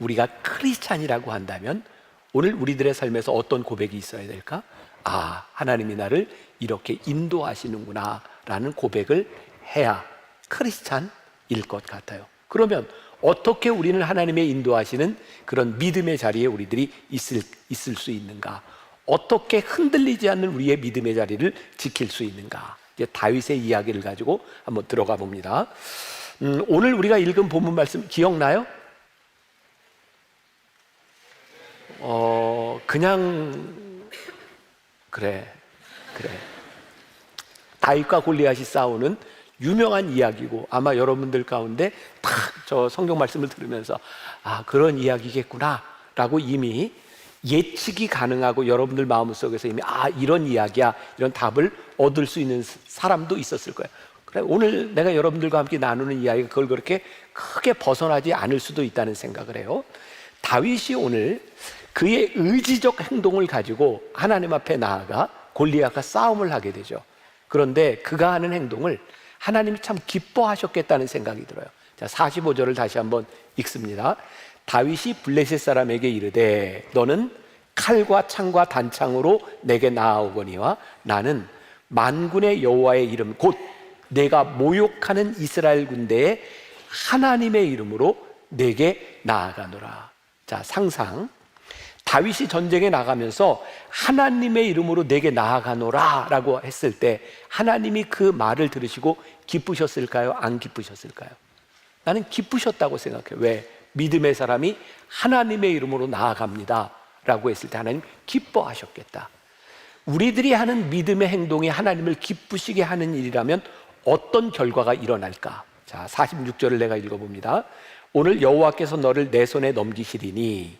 우리가 크리스찬이라고 한다면 오늘 우리들의 삶에서 어떤 고백이 있어야 될까? 하나님이 나를 이렇게 인도하시는구나 라는 고백을 해야 크리스찬일 것 같아요. 그러면 어떻게 우리는 하나님의 인도하시는 그런 믿음의 자리에 우리들이 있을 수 있는가? 어떻게 흔들리지 않는 우리의 믿음의 자리를 지킬 수 있는가? 이제 다윗의 이야기를 가지고 한번 들어가 봅니다. 오늘 우리가 읽은 본문 말씀 기억나요? 그래. 다윗과 골리앗이 싸우는 유명한 이야기고, 아마 여러분들 가운데 딱 저 성경 말씀을 들으면서 그런 이야기겠구나 라고 이미 예측이 가능하고, 여러분들 마음속에서 이미 이런 이야기야, 이런 답을 얻을 수 있는 사람도 있었을 거예요. 그래, 오늘 내가 여러분들과 함께 나누는 이야기가 그걸 그렇게 크게 벗어나지 않을 수도 있다는 생각을 해요. 다윗이 오늘 그의 의지적 행동을 가지고 하나님 앞에 나아가 골리앗과 싸움을 하게 되죠. 그런데 그가 하는 행동을 하나님이 참 기뻐하셨겠다는 생각이 들어요. 자, 45절을 다시 한번 읽습니다. 다윗이 블레셋 사람에게 이르되 너는 칼과 창과 단창으로 내게 나아오거니와 나는 만군의 여호와의 이름 곧 내가 모욕하는 이스라엘 군대의 하나님의 이름으로 내게 나아가노라. 자, 상상. 다윗이 전쟁에 나가면서 하나님의 이름으로 내게 나아가노라 라고 했을 때 하나님이 그 말을 들으시고 기쁘셨을까요? 안 기쁘셨을까요? 나는 기쁘셨다고 생각해요. 왜? 믿음의 사람이 하나님의 이름으로 나아갑니다 라고 했을 때 하나님 기뻐하셨겠다. 우리들이 하는 믿음의 행동이 하나님을 기쁘시게 하는 일이라면 어떤 결과가 일어날까? 자, 46절을 내가 읽어봅니다. 오늘 여호와께서 너를 내 손에 넘기시리니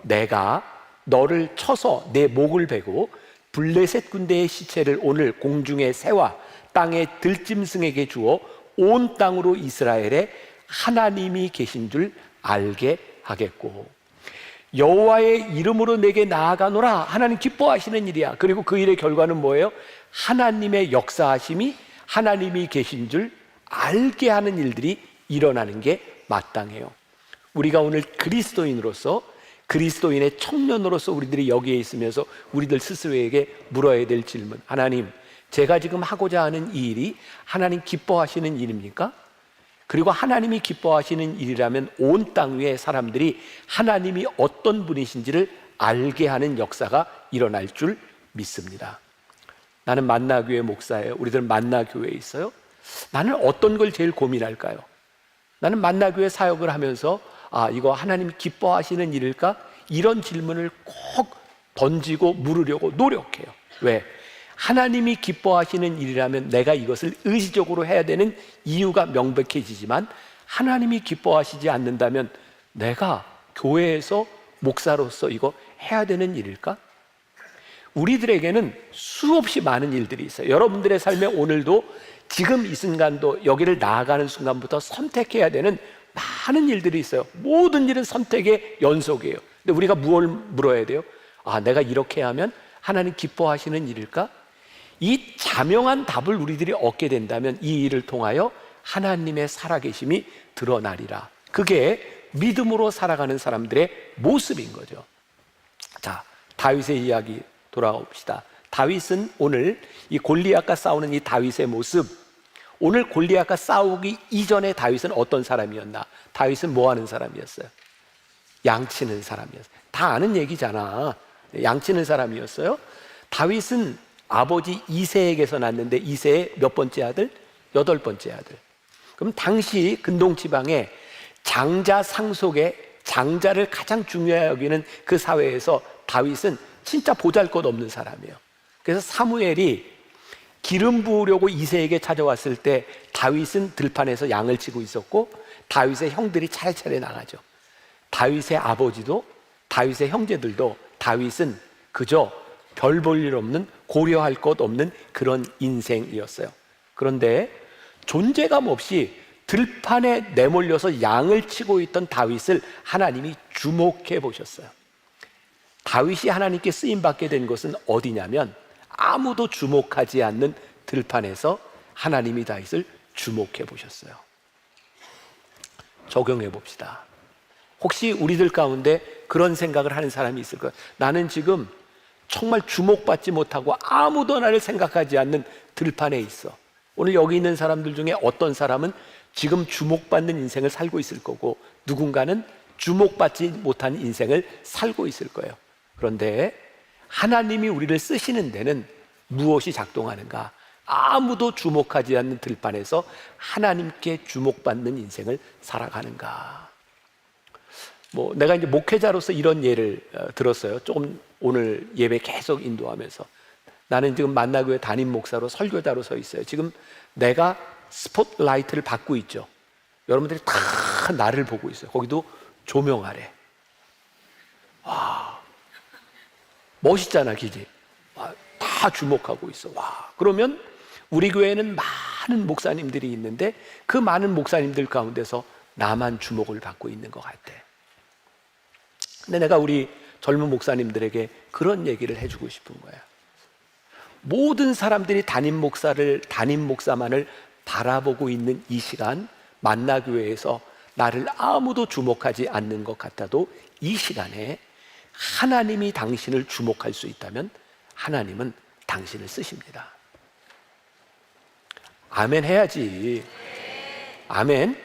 내가 너를 쳐서 내 목을 베고 블레셋 군대의 시체를 오늘 공중의 새와 땅의 들짐승에게 주어 온 땅으로 이스라엘에 하나님이 계신 줄 알게 하겠고, 여호와의 이름으로 내게 나아가노라. 하나님 기뻐하시는 일이야. 그리고 그 일의 결과는 뭐예요? 하나님의 역사하심이 하나님이 계신 줄 알게 하는 일들이 일어나는 게 마땅해요. 우리가 오늘 그리스도인으로서, 그리스도인의 청년으로서 우리들이 여기에 있으면서 우리들 스스로에게 물어야 될 질문, 하나님, 제가 지금 하고자 하는 이 일이 하나님 기뻐하시는 일입니까? 그리고 하나님이 기뻐하시는 일이라면 온 땅 위에 사람들이 하나님이 어떤 분이신지를 알게 하는 역사가 일어날 줄 믿습니다. 나는 만나교회 목사예요. 우리들은 만나교회에 있어요. 나는 어떤 걸 제일 고민할까요? 나는 만나교회 사역을 하면서 이거 하나님이 기뻐하시는 일일까? 이런 질문을 꼭 던지고 물으려고 노력해요. 왜? 하나님이 기뻐하시는 일이라면 내가 이것을 의지적으로 해야 되는 이유가 명백해지지만, 하나님이 기뻐하시지 않는다면 내가 교회에서 목사로서 이거 해야 되는 일일까? 우리들에게는 수없이 많은 일들이 있어요. 여러분들의 삶에 오늘도 지금 이 순간도 여기를 나아가는 순간부터 선택해야 되는 많은 일들이 있어요. 모든 일은 선택의 연속이에요. 근데 우리가 무엇을 물어야 돼요? 내가 이렇게 하면 하나님 기뻐하시는 일일까? 이 자명한 답을 우리들이 얻게 된다면 이 일을 통하여 하나님의 살아계심이 드러나리라. 그게 믿음으로 살아가는 사람들의 모습인 거죠. 자, 다윗의 이야기 돌아옵시다. 다윗은 오늘 이 골리앗과 싸우는 이 다윗의 모습, 오늘 골리앗과 싸우기 이전에 다윗은 어떤 사람이었나? 다윗은 뭐 하는 사람이었어요? 양치는 사람이었어요. 다 아는 얘기잖아. 양치는 사람이었어요. 다윗은 아버지 이새에게서 났는데 이새의 몇 번째 아들? 8번째 아들. 그럼 당시 근동 지방에 장자 상속에 장자를 가장 중요하게 여기는 그 사회에서 다윗은 진짜 보잘것없는 사람이에요. 그래서 사무엘이 기름 부으려고 이새에게 찾아왔을 때 다윗은 들판에서 양을 치고 있었고 다윗의 형들이 차례차례 나가죠. 다윗의 아버지도 다윗의 형제들도 다윗은 그저 별 볼 일 없는, 고려할 것 없는 그런 인생이었어요. 그런데 존재감 없이 들판에 내몰려서 양을 치고 있던 다윗을 하나님이 주목해 보셨어요. 다윗이 하나님께 쓰임받게 된 것은 어디냐면 아무도 주목하지 않는 들판에서 하나님이 다윗을 주목해 보셨어요. 적용해 봅시다. 혹시 우리들 가운데 그런 생각을 하는 사람이 있을 거예요. 나는 지금 정말 주목받지 못하고 아무도 나를 생각하지 않는 들판에 있어. 오늘 여기 있는 사람들 중에 어떤 사람은 지금 주목받는 인생을 살고 있을 거고 누군가는 주목받지 못한 인생을 살고 있을 거예요. 그런데 하나님이 우리를 쓰시는 데는 무엇이 작동하는가? 아무도 주목하지 않는 들판에서 하나님께 주목받는 인생을 살아가는가? 내가 이제 목회자로서 이런 예를 들었어요. 조금 오늘 예배 계속 인도하면서 나는 지금 만나교회 담임 목사로 설교자로 서 있어요. 지금 내가 스포트라이트를 받고 있죠. 여러분들이 다 나를 보고 있어요. 거기도 조명 아래. 와, 멋있잖아, 기지. 다 주목하고 있어. 와, 그러면 우리 교회에는 많은 목사님들이 있는데 그 많은 목사님들 가운데서 나만 주목을 받고 있는 것 같아. 근데 내가 우리 젊은 목사님들에게 그런 얘기를 해주고 싶은 거야. 모든 사람들이 담임 목사만을 바라보고 있는 이 시간, 만나교회에서 나를 아무도 주목하지 않는 것 같아도 이 시간에 하나님이 당신을 주목할 수 있다면 하나님은 당신을 쓰십니다. 아멘 해야지. 아멘.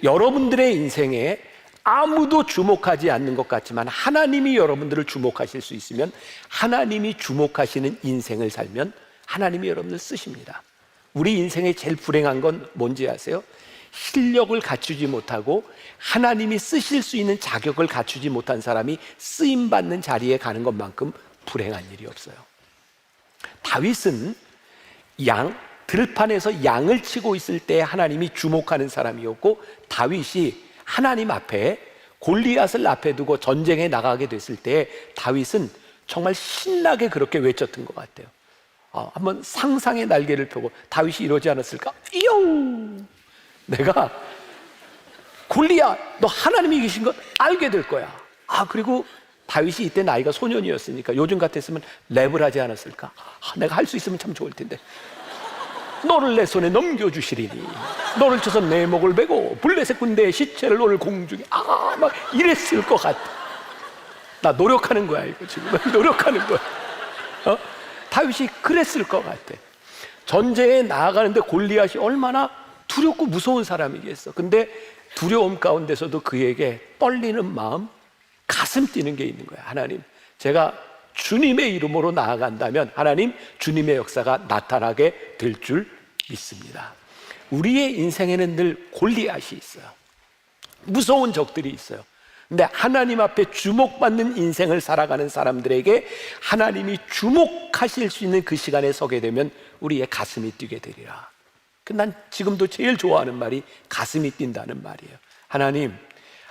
여러분들의 인생에 아무도 주목하지 않는 것 같지만 하나님이 여러분들을 주목하실 수 있으면, 하나님이 주목하시는 인생을 살면 하나님이 여러분들 쓰십니다. 우리 인생에 제일 불행한 건 뭔지 아세요? 실력을 갖추지 못하고 하나님이 쓰실 수 있는 자격을 갖추지 못한 사람이 쓰임받는 자리에 가는 것만큼 불행한 일이 없어요. 다윗은 들판에서 양을 치고 있을 때 하나님이 주목하는 사람이었고, 다윗이 하나님 앞에 골리앗을 앞에 두고 전쟁에 나가게 됐을 때 다윗은 정말 신나게 그렇게 외쳤던 것 같아요. 한번 상상의 날개를 펴고 다윗이 이러지 않았을까? 이용! 내가 골리앗, 너 하나님이 계신 것 알게 될 거야. 그리고 다윗이 이때 나이가 소년이었으니까 요즘 같았으면 랩을 하지 않았을까? 내가 할 수 있으면 참 좋을 텐데. 너를 내 손에 넘겨주시리니 너를 쳐서 내 목을 베고 블레셋 군대의 시체를 오늘 공중에 막 이랬을 것 같아. 나 노력하는 거야 이거 지금. 노력하는 거야. 다윗이 그랬을 것 같아. 전쟁에 나아가는데 골리앗이 얼마나 두렵고 무서운 사람이겠어. 근데 두려움 가운데서도 그에게 떨리는 마음, 가슴 뛰는 게 있는 거야. 하나님, 제가 주님의 이름으로 나아간다면 하나님 주님의 역사가 나타나게 될 줄 믿습니다. 우리의 인생에는 늘 골리앗이 있어요. 무서운 적들이 있어요. 근데 하나님 앞에 주목받는 인생을 살아가는 사람들에게 하나님이 주목하실 수 있는 그 시간에 서게 되면 우리의 가슴이 뛰게 되리라. 난 지금도 제일 좋아하는 말이 가슴이 뛴다는 말이에요. 하나님,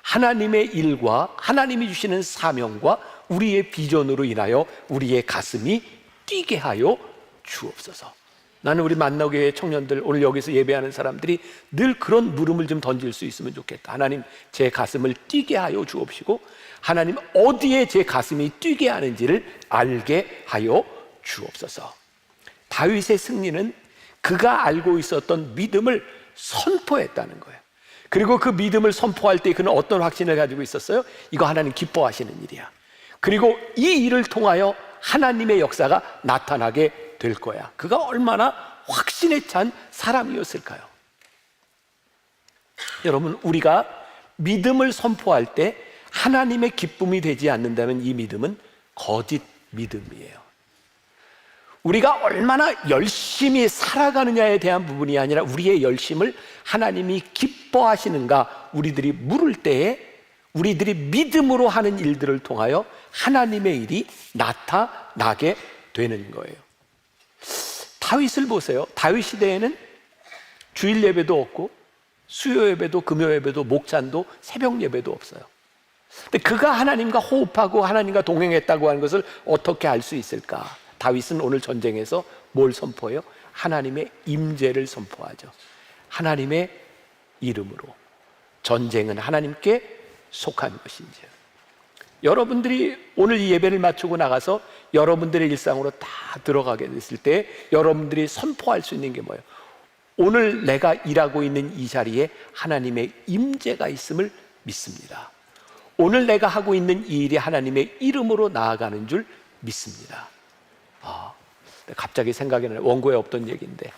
하나님의 일과 하나님이 주시는 사명과 우리의 비전으로 인하여 우리의 가슴이 뛰게 하여 주옵소서. 나는 우리 만나교회 청년들, 오늘 여기서 예배하는 사람들이 늘 그런 물음을 좀 던질 수 있으면 좋겠다. 하나님, 제 가슴을 뛰게 하여 주옵시고 하나님 어디에 제 가슴이 뛰게 하는지를 알게 하여 주옵소서. 다윗의 승리는 그가 알고 있었던 믿음을 선포했다는 거예요. 그리고 그 믿음을 선포할 때 그는 어떤 확신을 가지고 있었어요? 이거 하나님 기뻐하시는 일이야. 그리고 이 일을 통하여 하나님의 역사가 나타나게 될 거야. 그가 얼마나 확신에 찬 사람이었을까요? 여러분, 우리가 믿음을 선포할 때 하나님의 기쁨이 되지 않는다면 이 믿음은 거짓 믿음이에요. 우리가 얼마나 열심히 살아가느냐에 대한 부분이 아니라 우리의 열심을 하나님이 기뻐하시는가 우리들이 물을 때에 우리들이 믿음으로 하는 일들을 통하여 하나님의 일이 나타나게 되는 거예요. 다윗을 보세요. 다윗 시대에는 주일 예배도 없고 수요 예배도 금요 예배도 목찬도 새벽 예배도 없어요. 근데 그가 하나님과 호흡하고 하나님과 동행했다고 하는 것을 어떻게 알 수 있을까? 다윗은 오늘 전쟁에서 뭘 선포해요? 하나님의 임재를 선포하죠. 하나님의 이름으로. 전쟁은 하나님께 속한 것인지. 여러분들이 오늘 이 예배를 마치고 나가서 여러분들의 일상으로 다 들어가게 됐을 때 여러분들이 선포할 수 있는 게 뭐예요? 오늘 내가 일하고 있는 이 자리에 하나님의 임재가 있음을 믿습니다. 오늘 내가 하고 있는 이 일이 하나님의 이름으로 나아가는 줄 믿습니다. 갑자기 생각이 나요. 원고에 없던 얘기인데,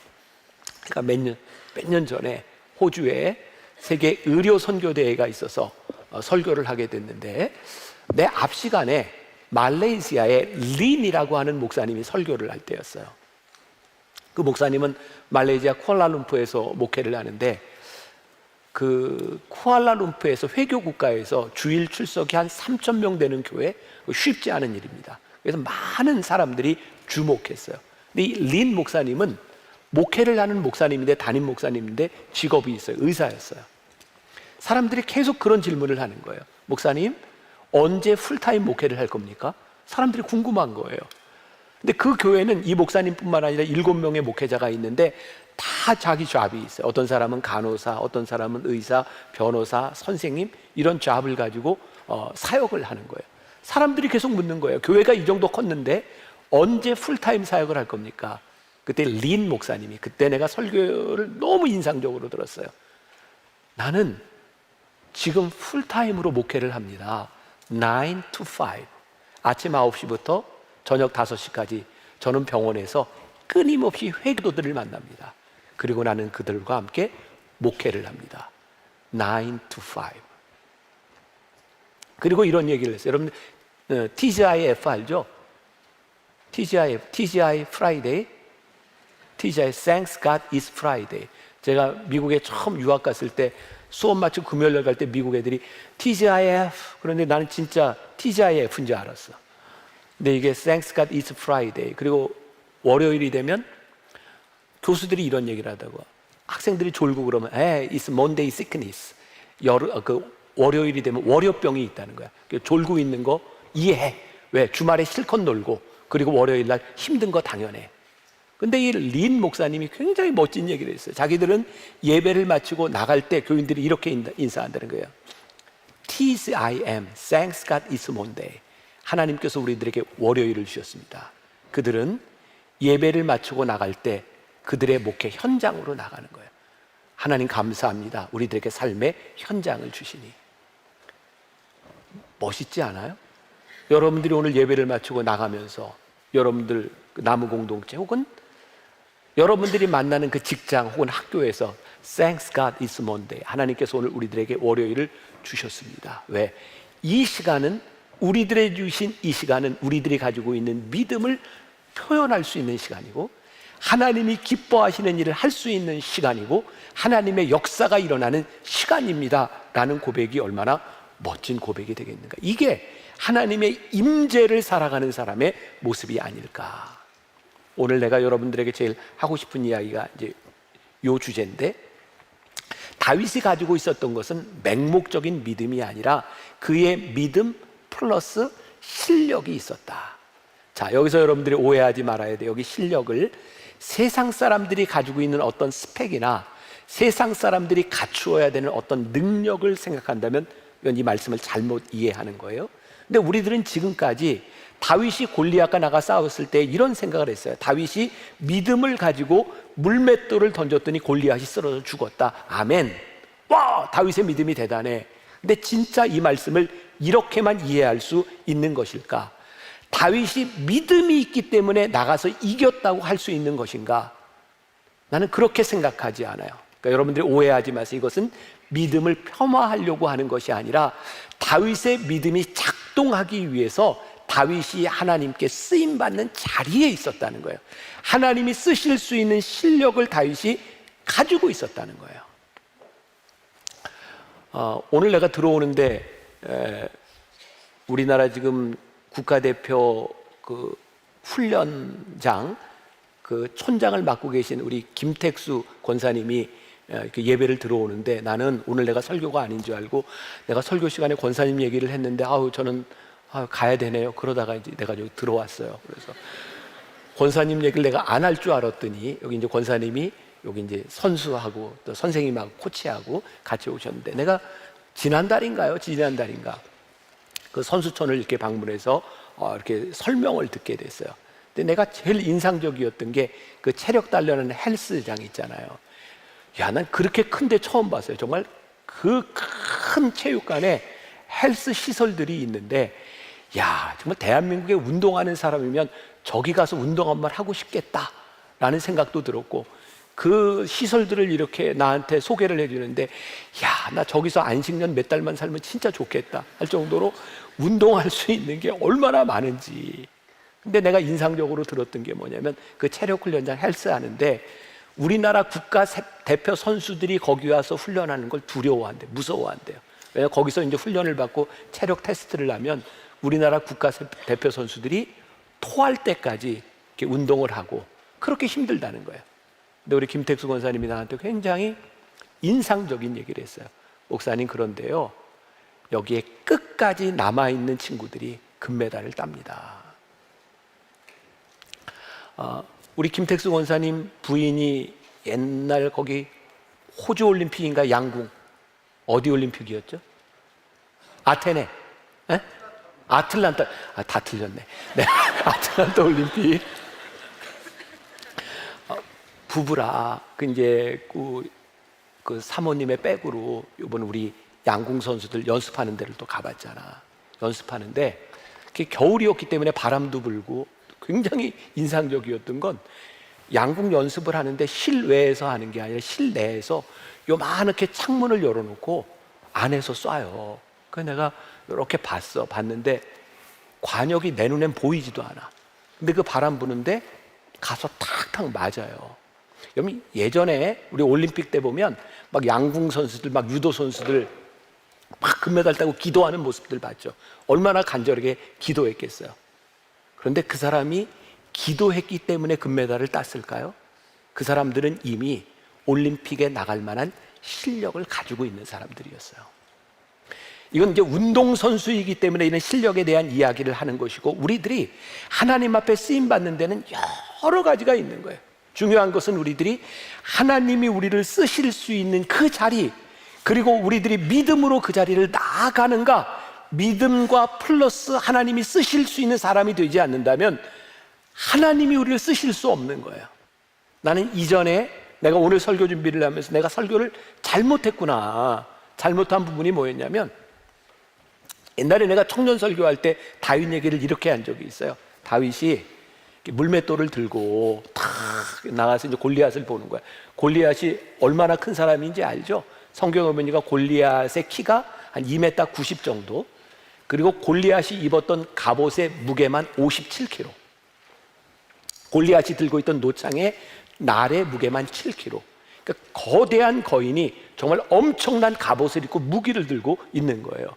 그러니까 몇 년 전에 호주에 세계 의료 선교 대회가 있어서 설교를 하게 됐는데 내 앞 시간에 말레이시아의 린이라고 하는 목사님이 설교를 할 때였어요. 그 목사님은 말레이시아 쿠알라룸푸르에서 목회를 하는데 그 쿠알라룸푸르에서 회교 국가에서 주일 출석이 한 3,000명 되는 교회, 쉽지 않은 일입니다. 그래서 많은 사람들이 주목했어요. 근데 이 린 목사님은 목회를 하는 목사님인데, 담임 목사님인데 직업이 있어요. 의사였어요. 사람들이 계속 그런 질문을 하는 거예요. 목사님, 언제 풀타임 목회를 할 겁니까? 사람들이 궁금한 거예요. 근데 그 교회는 이 목사님뿐만 아니라 7명의 목회자가 있는데 다 자기 잡이 있어요. 어떤 사람은 간호사, 어떤 사람은 의사, 변호사, 선생님, 이런 잡을 가지고 사역을 하는 거예요. 사람들이 계속 묻는 거예요. 교회가 이 정도 컸는데 언제 풀타임 사역을 할 겁니까? 그때 린 목사님이, 그때 내가 설교를 너무 인상적으로 들었어요. 나는 지금 풀타임으로 목회를 합니다. 9 to 5. 아침 9시부터 저녁 5시까지 저는 병원에서 끊임없이 회교도들을 만납니다. 그리고 나는 그들과 함께 목회를 합니다. 9 to 5. 그리고 이런 얘기를 했어요. 여러분, TGIF 알죠? TGI Friday, TGI Thanks God is Friday. 제가 미국에 처음 유학 갔을 때 수업 마치고 금요일날 갈 때 미국 애들이 TGIF, 그런데 나는 진짜 TGIF인 줄 알았어. 근데 이게 Thanks God is Friday. 그리고 월요일이 되면 교수들이 이런 얘기를 하다고, 학생들이 졸고 그러면 it's Monday sickness. 월요일이 되면 월요병이 있다는 거야. 졸고 있는 거 이해해. 왜? 주말에 실컷 놀고 그리고 월요일 날 힘든 거 당연해. 근데 이 린 목사님이 굉장히 멋진 얘기를 했어요. 자기들은 예배를 마치고 나갈 때 교인들이 이렇게 인사한다는 거예요. TGIM, Thanks God is Monday. 하나님께서 우리들에게 월요일을 주셨습니다. 그들은 예배를 마치고 나갈 때 그들의 목회 현장으로 나가는 거예요. 하나님 감사합니다. 우리들에게 삶의 현장을 주시니. 멋있지 않아요? 여러분들이 오늘 예배를 마치고 나가면서 여러분들 나무 공동체 혹은 여러분들이 만나는 그 직장 혹은 학교에서 Thanks God is Monday. 하나님께서 오늘 우리들에게 월요일을 주셨습니다. 왜? 이 시간은, 우리들의 주신 이 시간은 우리들이 가지고 있는 믿음을 표현할 수 있는 시간이고, 하나님이 기뻐하시는 일을 할 수 있는 시간이고, 하나님의 역사가 일어나는 시간입니다 라는 고백이 얼마나 멋진 고백이 되겠는가. 이게 하나님의 임재를 살아가는 사람의 모습이 아닐까. 오늘 내가 여러분들에게 제일 하고 싶은 이야기가 이제 요 주제인데, 다윗이 가지고 있었던 것은 맹목적인 믿음이 아니라 그의 믿음 플러스 실력이 있었다. 자, 여기서 여러분들이 오해하지 말아야 돼요. 여기 실력을 세상 사람들이 가지고 있는 어떤 스펙이나 세상 사람들이 갖추어야 되는 어떤 능력을 생각한다면 이건 이 말씀을 잘못 이해하는 거예요. 근데 우리들은 지금까지 다윗이 골리앗과 나가 싸웠을 때 이런 생각을 했어요. 다윗이 믿음을 가지고 물맷돌을 던졌더니 골리앗이 쓰러져 죽었다. 아멘. 와, 다윗의 믿음이 대단해. 근데 진짜 이 말씀을 이렇게만 이해할 수 있는 것일까? 다윗이 믿음이 있기 때문에 나가서 이겼다고 할 수 있는 것인가? 나는 그렇게 생각하지 않아요. 그러니까 여러분들이 오해하지 마세요. 이것은 믿음을 폄하하려고 하는 것이 아니라 다윗의 믿음이 작동하기 위해서 다윗이 하나님께 쓰임받는 자리에 있었다는 거예요. 하나님이 쓰실 수 있는 실력을 다윗이 가지고 있었다는 거예요. 오늘 내가 들어오는데 우리나라 지금 국가대표 그 훈련장 그 촌장을 맡고 계신 우리 김택수 권사님이 예배를 들어오는데, 나는 오늘 내가 설교가 아닌 줄 알고 내가 설교 시간에 권사님 얘기를 했는데 저는 가야 되네요. 그러다가 이제 내가 여기 들어왔어요. 그래서 권사님 얘기를 내가 안 할 줄 알았더니 여기 이제 권사님이 여기 이제 선수하고 또 선생님하고 코치하고 같이 오셨는데, 내가 지난달인가 그 선수촌을 이렇게 방문해서 이렇게 설명을 듣게 됐어요. 근데 내가 제일 인상적이었던 게 그 체력 단련하는 헬스장 있잖아요. 야, 난 그렇게 큰데 처음 봤어요. 정말 그 큰 체육관에 헬스 시설들이 있는데, 야, 정말 대한민국에 운동하는 사람이면 저기 가서 운동 한번 하고 싶겠다라는 생각도 들었고, 그 시설들을 이렇게 나한테 소개를 해주는데, 야, 나 저기서 안식년 몇 달만 살면 진짜 좋겠다 할 정도로 운동할 수 있는 게 얼마나 많은지. 근데 내가 인상적으로 들었던 게 뭐냐면 그 체력 훈련장 헬스 하는데 우리나라 국가 대표 선수들이 거기 와서 훈련하는 걸 두려워한대, 무서워한대요. 왜냐면 거기서 이제 훈련을 받고 체력 테스트를 하면 우리나라 국가 대표 선수들이 토할 때까지 이렇게 운동을 하고 그렇게 힘들다는 거예요. 근데 우리 김택수 권사님이 나한테 굉장히 인상적인 얘기를 했어요. 목사님, 그런데요, 여기에 끝까지 남아있는 친구들이 금메달을 땁니다. 우리 김택수 권사님 부인이 옛날 거기 호주 올림픽인가 양궁, 어디 올림픽이었죠? 아테네, 에? 아틀란타, 다 틀렸네. 네, 아틀란타 올림픽. 부부라 그 사모님의 백으로 이번 우리 양궁 선수들 연습하는 데를 또 가봤잖아. 연습하는데 그게 겨울이었기 때문에 바람도 불고 굉장히 인상적이었던 건 양궁 연습을 하는데 실외에서 하는 게 아니라 실내에서 요만하게 창문을 열어놓고 안에서 쏴요. 그래서 내가 이렇게 봤는데 관역이 내 눈엔 보이지도 않아. 근데 그 바람 부는데 가서 탁탁 맞아요. 여러분, 예전에 우리 올림픽 때 보면 막 양궁 선수들, 막 유도 선수들 막 금메달 따고 기도하는 모습들 봤죠. 얼마나 간절하게 기도했겠어요. 그런데 그 사람이 기도했기 때문에 금메달을 땄을까요? 그 사람들은 이미 올림픽에 나갈 만한 실력을 가지고 있는 사람들이었어요. 이건 이제 운동선수이기 때문에 이런 실력에 대한 이야기를 하는 것이고, 우리들이 하나님 앞에 쓰임받는 데는 여러 가지가 있는 거예요. 중요한 것은 우리들이 하나님이 우리를 쓰실 수 있는 그 자리, 그리고 우리들이 믿음으로 그 자리를 나아가는가, 믿음과 플러스 하나님이 쓰실 수 있는 사람이 되지 않는다면 하나님이 우리를 쓰실 수 없는 거예요. 나는 이전에 내가 오늘 설교 준비를 하면서 내가 설교를 잘못했구나, 잘못한 부분이 뭐였냐면, 옛날에 내가 청년 설교할 때 다윗 얘기를 이렇게 한 적이 있어요. 다윗이 물맷돌을 들고 탁 나가서 이제 골리앗을 보는 거야. 골리앗이 얼마나 큰 사람인지 알죠? 성경에 보니까 골리앗의 키가 한 2m 90 정도, 그리고 골리앗이 입었던 갑옷의 무게만 57kg, 골리앗이 들고 있던 노창의 날의 무게만 7kg. 그러니까 거대한 거인이 정말 엄청난 갑옷을 입고 무기를 들고 있는 거예요.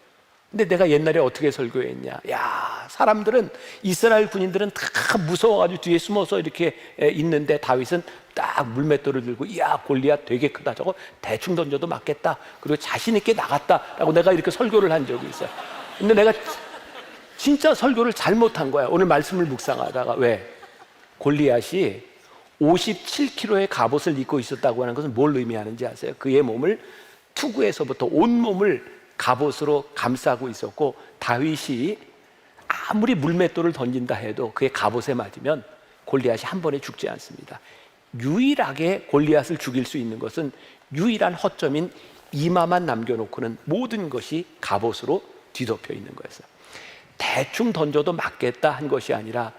근데 내가 옛날에 어떻게 설교했냐? 야, 사람들은, 이스라엘 군인들은 다 무서워가지고 뒤에 숨어서 이렇게 있는데 다윗은 딱 물맷돌을 들고, 야, 골리앗 되게 크다, 저거 대충 던져도 맞겠다, 그리고 자신 있게 나갔다라고 내가 이렇게 설교를 한 적이 있어요. 근데 내가 진짜 설교를 잘못한 거야, 오늘 말씀을 묵상하다가. 왜? 골리앗이 57kg의 갑옷을 입고 있었다고 하는 것은 뭘 의미하는지 아세요? 그의 몸을, 투구에서부터 온몸을 갑옷으로 감싸고 있었고, 다윗이 아무리 물맷돌을 던진다 해도 그의 갑옷에 맞으면 골리앗이 한 번에 죽지 않습니다. 유일하게 골리앗을 죽일 수 있는 것은 유일한 허점인 이마만 남겨놓고는 모든 것이 갑옷으로 뒤덮여 있는 거였어요. 대충 던져도 맞겠다 한 것이 아니라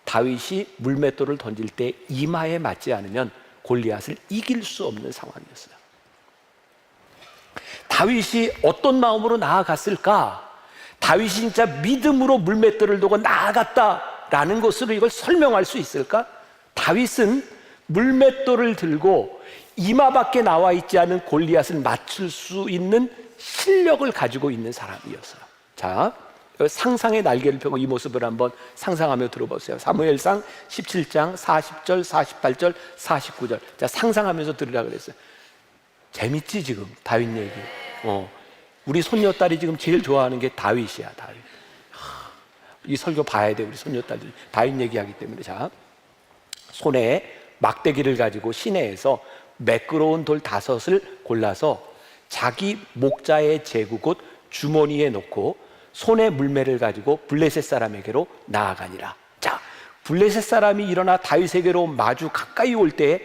다윗이 물맷돌을 던질 때 이마에 맞지 않으면 골리앗을 이길 수 없는 상황이었어요. 다윗이 어떤 마음으로 나아갔을까? 다윗이 진짜 믿음으로 물맷돌을 두고 나아갔다라는 것으로 이걸 설명할 수 있을까? 다윗은 물맷돌을 들고 이마 밖에 나와 있지 않은 골리앗을 맞출 수 있는 실력을 가지고 있는 사람이었어요. 자, 상상의 날개를 펴고 이 모습을 한번 상상하며 들어보세요. 사무엘상 17장 40절, 48절, 49절. 자, 상상하면서 들으라 그랬어요. 재밌지 지금 다윗 얘기. 우리 손녀딸이 지금 제일 좋아하는 게 다윗이야, 다윗. 이 설교 봐야 돼, 우리 손녀딸들. 다윗 얘기하기 때문에. 자, 손에 막대기를 가지고 시내에서 매끄러운 돌 5을 골라서 자기 목자의 제구 곧 주머니에 넣고 손에 물매를 가지고 블레셋 사람에게로 나아가니라. 자, 블레셋 사람이 일어나 다윗에게로 마주 가까이 올 때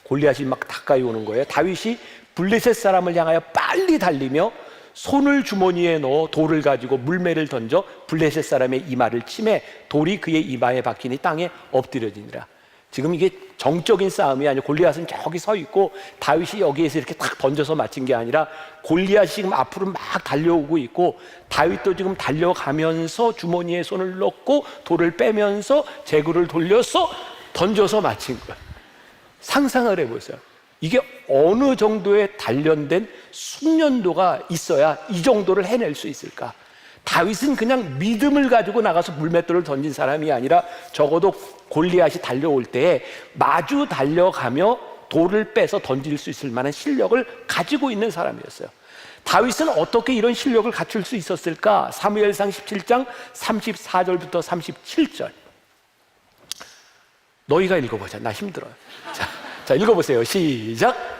골리앗이 막 가까이 오는 거예요. 다윗이 블레셋 사람을 향하여 빨리 달리며 손을 주머니에 넣어 돌을 가지고 물매를 던져 블레셋 사람의 이마를 치매 돌이 그의 이마에 박히니 땅에 엎드려지니라. 지금 이게 정적인 싸움이 아니고 골리앗은 저기 서 있고 다윗이 여기에서 이렇게 탁 던져서 맞힌 게 아니라 골리앗이 지금 앞으로 막 달려오고 있고 다윗도 지금 달려가면서 주머니에 손을 넣고 돌을 빼면서 제구를 돌려서 던져서 맞힌 거예요. 상상을 해보세요. 이게 어느 정도의 단련된 숙련도가 있어야 이 정도를 해낼 수 있을까? 다윗은 그냥 믿음을 가지고 나가서 물맷돌을 던진 사람이 아니라 적어도 골리앗이 달려올 때에 마주 달려가며 돌을 빼서 던질 수 있을 만한 실력을 가지고 있는 사람이었어요. 다윗은 어떻게 이런 실력을 갖출 수 있었을까? 사무엘상 17장 34절부터 37절. 너희가 읽어보자. 나 힘들어요. 자, 읽어보세요. 시작.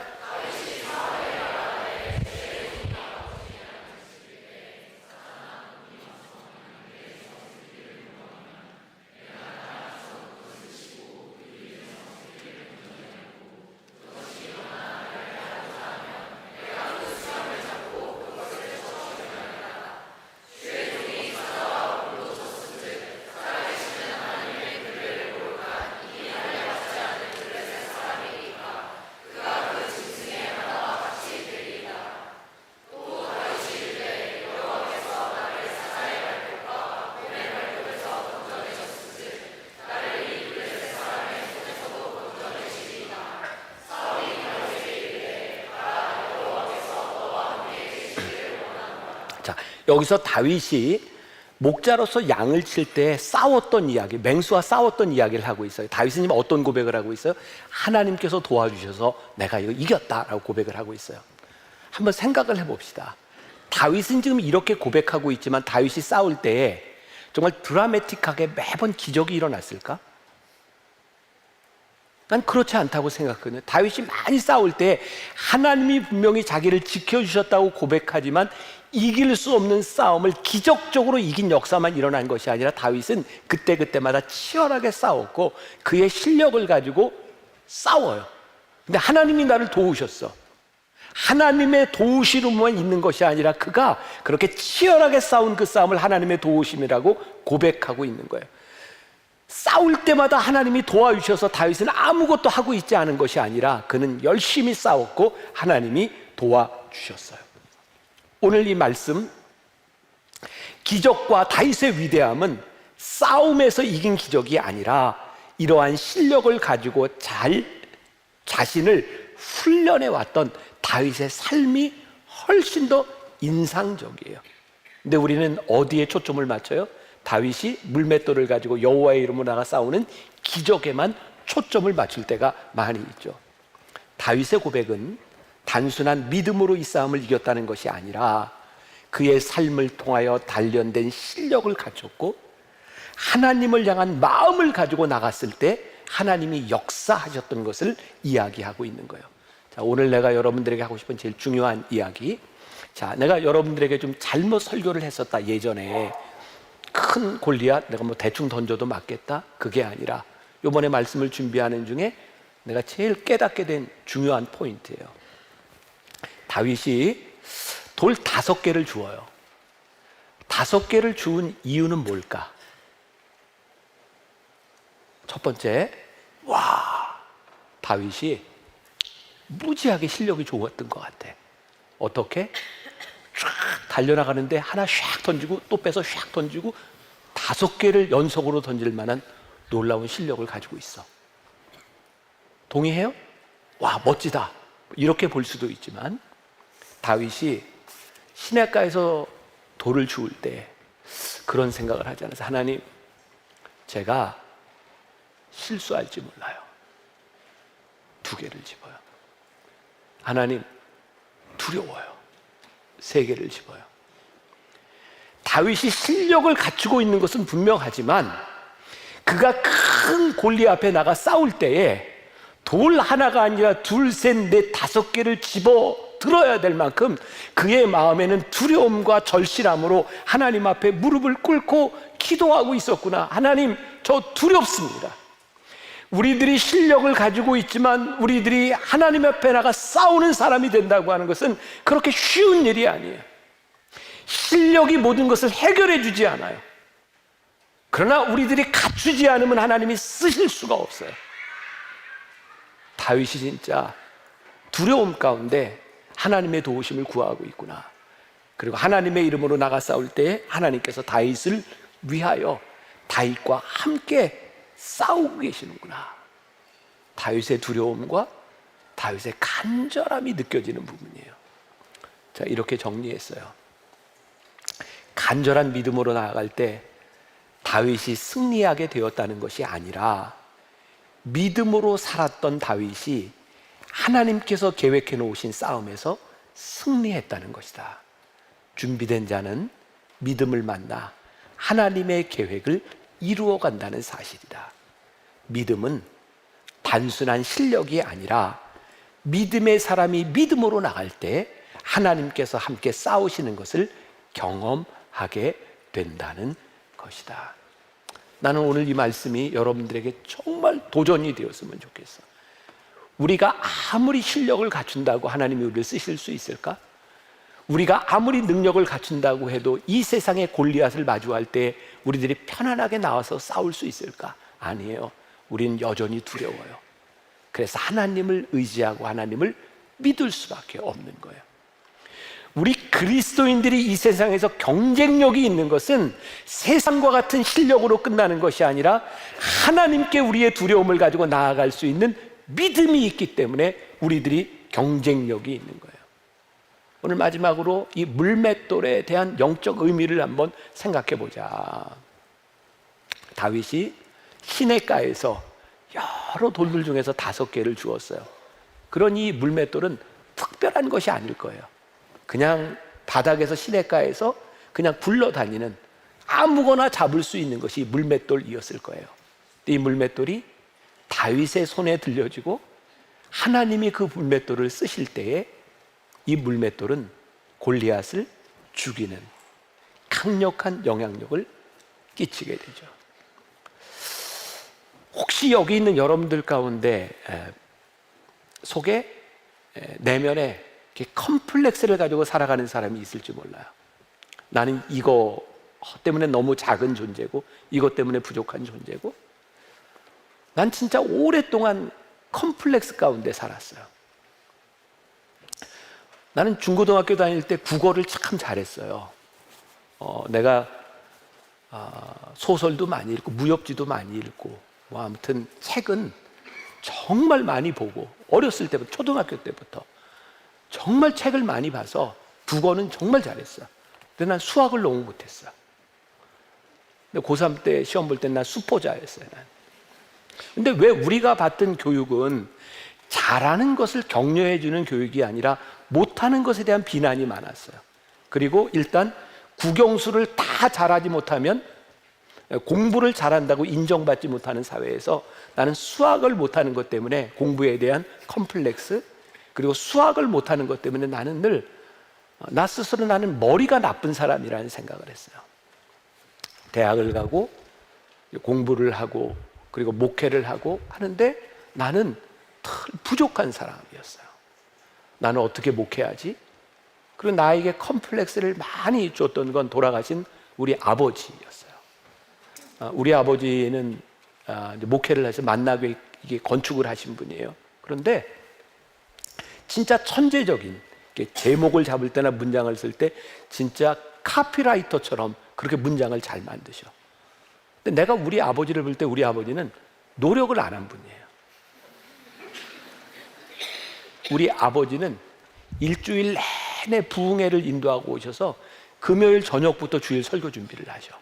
자, 여기서 다윗이 목자로서 양을 칠 때 싸웠던 이야기, 맹수와 싸웠던 이야기를 하고 있어요. 다윗은 지금 어떤 고백을 하고 있어요? 하나님께서 도와주셔서 내가 이거 이겼다라고 고백을 하고 있어요. 한번 생각을 해봅시다. 다윗은 지금 이렇게 고백하고 있지만 다윗이 싸울 때에 정말 드라마틱하게 매번 기적이 일어났을까? 난 그렇지 않다고 생각하거든요. 다윗이 많이 싸울 때 하나님이 분명히 자기를 지켜주셨다고 고백하지만 이길 수 없는 싸움을 기적적으로 이긴 역사만 일어난 것이 아니라 다윗은 그때그때마다 치열하게 싸웠고 그의 실력을 가지고 싸워요. 근데 하나님이 나를 도우셨어. 하나님의 도우심으로만 있는 것이 아니라 그가 그렇게 치열하게 싸운 그 싸움을 하나님의 도우심이라고 고백하고 있는 거예요. 싸울 때마다 하나님이 도와주셔서 다윗은 아무것도 하고 있지 않은 것이 아니라 그는 열심히 싸웠고 하나님이 도와주셨어요. 오늘 이 말씀, 기적과 다윗의 위대함은 싸움에서 이긴 기적이 아니라 이러한 실력을 가지고 자신을 훈련해 왔던 다윗의 삶이 훨씬 더 인상적이에요. 근데 우리는 어디에 초점을 맞춰요? 다윗이 물맷돌을 가지고 여호와의 이름으로 나가 싸우는 기적에만 초점을 맞출 때가 많이 있죠. 다윗의 고백은 단순한 믿음으로 이 싸움을 이겼다는 것이 아니라 그의 삶을 통하여 단련된 실력을 갖췄고 하나님을 향한 마음을 가지고 나갔을 때 하나님이 역사하셨던 것을 이야기하고 있는 거예요. 자, 오늘 내가 여러분들에게 하고 싶은 제일 중요한 이야기. 자, 내가 여러분들에게 좀 잘못 설교를 했었다. 예전에 큰 골리앗 내가 뭐 대충 던져도 맞겠다. 그게 아니라 이번에 말씀을 준비하는 중에 내가 제일 깨닫게 된 중요한 포인트예요. 다윗이 돌 5개를 주어요. 5개를 주운 이유는 뭘까? 첫 번째, 다윗이 무지하게 실력이 좋았던 것 같아. 어떻게? 쫙 달려나가는데 하나 샥 던지고 또 빼서 샥 던지고 5개를 연속으로 던질 만한 놀라운 실력을 가지고 있어. 동의해요? 와, 멋지다. 이렇게 볼 수도 있지만 다윗이 시냇가에서 돌을 주울 때 그런 생각을 하지 않아서 하나님, 제가 실수할지 몰라요. 2개를 집어요. 하나님, 두려워요. 3개를 집어요. 다윗이 실력을 갖추고 있는 것은 분명하지만 그가 큰 골리앗 앞에 나가 싸울 때에 돌 하나가 아니라 2, 3, 4, 5개를 집어 들어야 될 만큼 그의 마음에는 두려움과 절실함으로 하나님 앞에 무릎을 꿇고 기도하고 있었구나. 하나님, 저 두렵습니다. 우리들이 실력을 가지고 있지만 우리들이 하나님 앞에 나가 싸우는 사람이 된다고 하는 것은 그렇게 쉬운 일이 아니에요. 실력이 모든 것을 해결해 주지 않아요. 그러나 우리들이 갖추지 않으면 하나님이 쓰실 수가 없어요. 다윗이 진짜 두려움 가운데 하나님의 도우심을 구하고 있구나. 그리고 하나님의 이름으로 나가 싸울 때 하나님께서 다윗을 위하여 다윗과 함께 싸우고 계시는구나. 다윗의 두려움과 다윗의 간절함이 느껴지는 부분이에요. 자, 이렇게 정리했어요. 간절한 믿음으로 나아갈 때 다윗이 승리하게 되었다는 것이 아니라 믿음으로 살았던 다윗이 하나님께서 계획해 놓으신 싸움에서 승리했다는 것이다. 준비된 자는 믿음을 만나 하나님의 계획을 이루어 간다는 사실이다. 믿음은 단순한 실력이 아니라 믿음의 사람이 믿음으로 나갈 때 하나님께서 함께 싸우시는 것을 경험하게 된다는 것이다. 나는 오늘 이 말씀이 여러분들에게 정말 도전이 되었으면 좋겠어. 우리가 아무리 실력을 갖춘다고 하나님이 우리를 쓰실 수 있을까? 우리가 아무리 능력을 갖춘다고 해도 이 세상의 골리앗을 마주할 때 우리들이 편안하게 나와서 싸울 수 있을까? 아니에요. 우리는 여전히 두려워요. 그래서 하나님을 의지하고 하나님을 믿을 수밖에 없는 거예요. 우리 그리스도인들이 이 세상에서 경쟁력이 있는 것은 세상과 같은 실력으로 끝나는 것이 아니라 하나님께 우리의 두려움을 가지고 나아갈 수 있는 믿음이 있기 때문에 우리들이 경쟁력이 있는 거예요. 오늘 마지막으로 이 물맷돌에 대한 영적 의미를 한번 생각해 보자. 다윗이 시내가에서 여러 돌들 중에서 5개를 주었어요. 그러니 이 물맷돌은 특별한 것이 아닐 거예요. 그냥 바닥에서 시내가에서 그냥 굴러다니는 아무거나 잡을 수 있는 것이 물맷돌이었을 거예요. 이 물맷돌이 다윗의 손에 들려지고 하나님이 그 물맷돌을 쓰실 때에 이 물맷돌은 골리앗을 죽이는 강력한 영향력을 끼치게 되죠. 혹시 여기 있는 여러분들 가운데 속에 내면에 컴플렉스를 가지고 살아가는 사람이 있을지 몰라요. 나는 이거 때문에 너무 작은 존재고 이것 때문에 부족한 존재고 난 진짜 오랫동안 컴플렉스 가운데 살았어요. 나는 중고등학교 다닐 때 국어를 참 잘했어요. 내가 소설도 많이 읽고 무협지도 많이 읽고 뭐 아무튼 책은 정말 많이 보고 어렸을 때부터 초등학교 때부터 정말 책을 많이 봐서 국어는 정말 잘했어. 근데 난 수학을 너무 못했어. 근데 고3 때 시험 볼 때 난 수포자였어요. 난. 근데 왜 우리가 받던 교육은 잘하는 것을 격려해 주는 교육이 아니라 못하는 것에 대한 비난이 많았어요. 그리고 일단 국영수를 다 잘하지 못하면 공부를 잘한다고 인정받지 못하는 사회에서 나는 수학을 못하는 것 때문에 공부에 대한 컴플렉스, 그리고 수학을 못하는 것 때문에 나는 늘 나 스스로 나는 머리가 나쁜 사람이라는 생각을 했어요. 대학을 가고 공부를 하고 그리고 목회를 하고 하는데 나는 부족한 사람이었어요. 나는 어떻게 목회하지? 그리고 나에게 컴플렉스를 많이 줬던 건 돌아가신 우리 아버지였어요. 우리 아버지는 목회를 해서 만나게 건축을 하신 분이에요. 그런데 진짜 천재적인 제목을 잡을 때나 문장을 쓸 때 진짜 카피라이터처럼 그렇게 문장을 잘 만드셔. 근데 내가 우리 아버지를 볼 때 우리 아버지는 노력을 안 한 분이에요. 우리 아버지는 일주일 내내 부흥회를 인도하고 오셔서 금요일 저녁부터 주일 설교 준비를 하셔.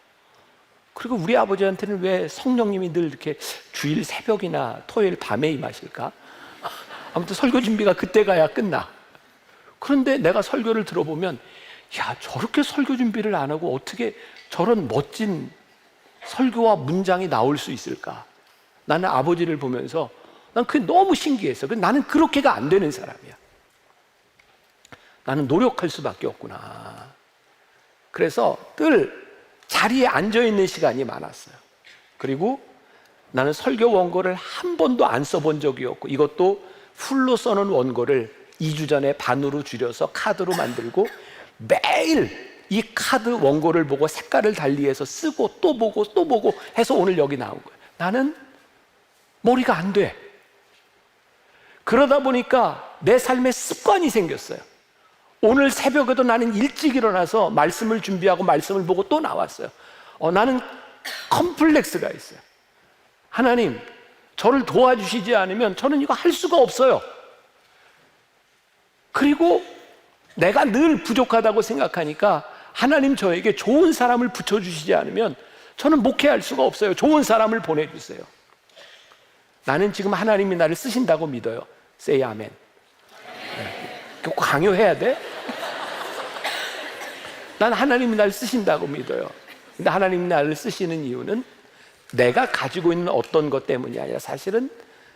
그리고 우리 아버지한테는 왜 성령님이 늘 이렇게 주일 새벽이나 토요일 밤에 임하실까? 아무튼 설교 준비가 그때 가야 끝나. 그런데 내가 설교를 들어보면 야, 저렇게 설교 준비를 안 하고 어떻게 저런 멋진 설교와 문장이 나올 수 있을까? 나는 아버지를 보면서 난 그게 너무 신기했어. 나는 그렇게가 안 되는 사람이야. 나는 노력할 수밖에 없구나. 그래서 늘 자리에 앉아있는 시간이 많았어요. 그리고 나는 설교 원고를 한 번도 안 써본 적이 없고 이것도 풀로 써놓은 원고를 2주 전에 반으로 줄여서 카드로 만들고 매일 이 카드 원고를 보고 색깔을 달리해서 쓰고 또 보고 또 보고 해서 오늘 여기 나온 거예요. 나는 머리가 안 돼. 그러다 보니까 내 삶에 습관이 생겼어요. 오늘 새벽에도 나는 일찍 일어나서 말씀을 준비하고 말씀을 보고 또 나왔어요. 나는 컴플렉스가 있어요. 하나님, 저를 도와주시지 않으면 저는 이거 할 수가 없어요. 그리고 내가 늘 부족하다고 생각하니까 하나님 저에게 좋은 사람을 붙여주시지 않으면 저는 목회할 수가 없어요. 좋은 사람을 보내주세요. 나는 지금 하나님이 나를 쓰신다고 믿어요. Say amen. 네. 강요해야 돼? 난 하나님이 나를 쓰신다고 믿어요. 근데 하나님이 나를 쓰시는 이유는 내가 가지고 있는 어떤 것 때문이 아니라 사실은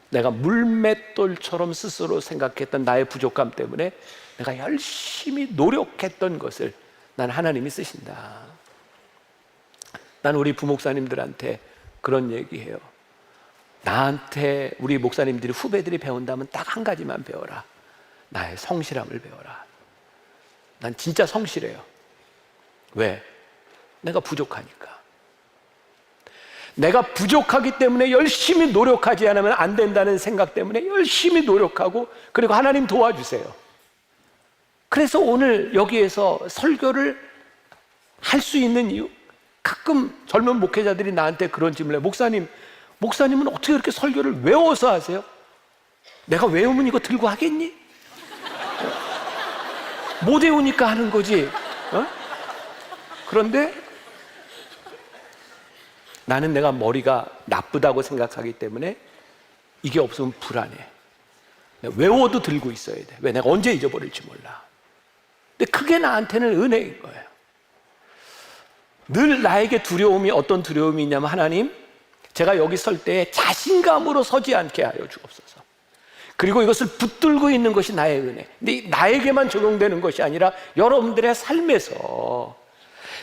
내가 물맷돌처럼 스스로 생각했던 나의 부족함 때문에 내가 열심히 노력했던 것을 난 하나님이 쓰신다. 난 우리 부목사님들한테 그런 얘기해요. 나한테 우리 목사님들이 후배들이 배운다면 딱 한 가지만 배워라. 나의 성실함을 배워라. 난 진짜 성실해요. 왜? 내가 부족하니까. 내가 부족하기 때문에 열심히 노력하지 않으면 안 된다는 생각 때문에 열심히 노력하고, 그리고 하나님 도와주세요. 그래서 오늘 여기에서 설교를 할 수 있는 이유, 가끔 젊은 목회자들이 나한테 그런 질문을 해요. 목사님은 어떻게 그렇게 설교를 외워서 하세요? 내가 외우면 이거 들고 하겠니? 못 외우니까 하는 거지. 그런데 나는 내가 머리가 나쁘다고 생각하기 때문에 이게 없으면 불안해. 외워도 들고 있어야 돼. 왜? 내가 언제 잊어버릴지 몰라. 근데 그게 나한테는 은혜인 거예요. 늘 나에게 두려움이, 어떤 두려움이 있냐면, 하나님, 제가 여기 설 때 자신감으로 서지 않게 하여 주옵소서. 그리고 이것을 붙들고 있는 것이 나의 은혜. 근데 나에게만 적용되는 것이 아니라 여러분들의 삶에서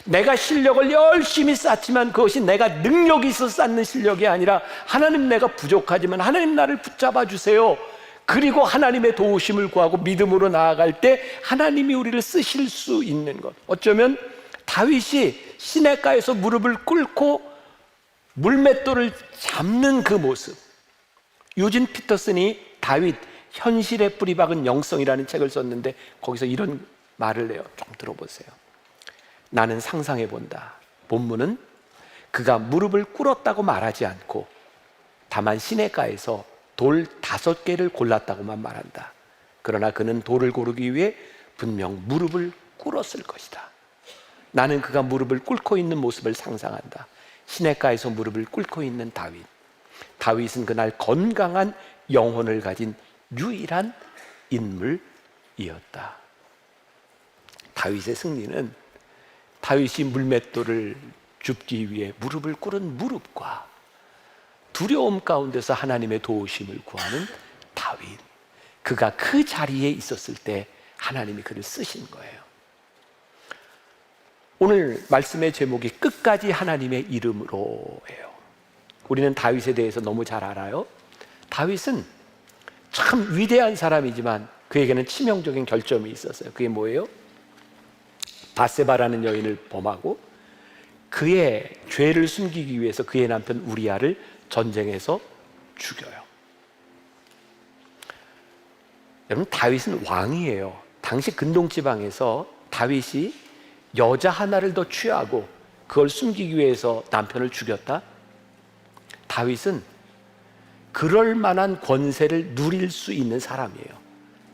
내가 실력을 열심히 쌓지만 그것이 내가 능력이 있어서 쌓는 실력이 아니라, 하나님, 내가 부족하지만 하나님 나를 붙잡아 주세요. 그리고 하나님의 도우심을 구하고 믿음으로 나아갈 때 하나님이 우리를 쓰실 수 있는 것. 어쩌면 다윗이 시냇가에서 무릎을 꿇고 물맷돌을 잡는 그 모습, 유진 피터슨이 다윗 현실에 뿌리박은 영성이라는 책을 썼는데 거기서 이런 말을 해요. 좀 들어보세요. 나는 상상해 본다. 본문은 그가 무릎을 꿇었다고 말하지 않고 다만 시냇가에서 돌 5개를 골랐다고만 말한다. 그러나 그는 돌을 고르기 위해 분명 무릎을 꿇었을 것이다. 나는 그가 무릎을 꿇고 있는 모습을 상상한다. 시냇가에서 무릎을 꿇고 있는 다윗. 다윗은 그날 건강한 영혼을 가진 유일한 인물이었다. 다윗의 승리는 다윗이 물맷돌을 줍기 위해 무릎을 꿇은 무릎과 두려움 가운데서 하나님의 도우심을 구하는 다윗, 그가 그 자리에 있었을 때 하나님이 그를 쓰신 거예요. 오늘 말씀의 제목이 끝까지 하나님의 이름으로예요. 우리는 다윗에 대해서 너무 잘 알아요. 다윗은 참 위대한 사람이지만 그에게는 치명적인 결점이 있었어요. 그게 뭐예요? 바세바라는 여인을 범하고 그의 죄를 숨기기 위해서 그의 남편 우리아를 전쟁에서 죽여요. 여러분, 다윗은 왕이에요. 당시 근동지방에서 다윗이 여자 하나를 더 취하고 그걸 숨기기 위해서 남편을 죽였다? 다윗은 그럴 만한 권세를 누릴 수 있는 사람이에요.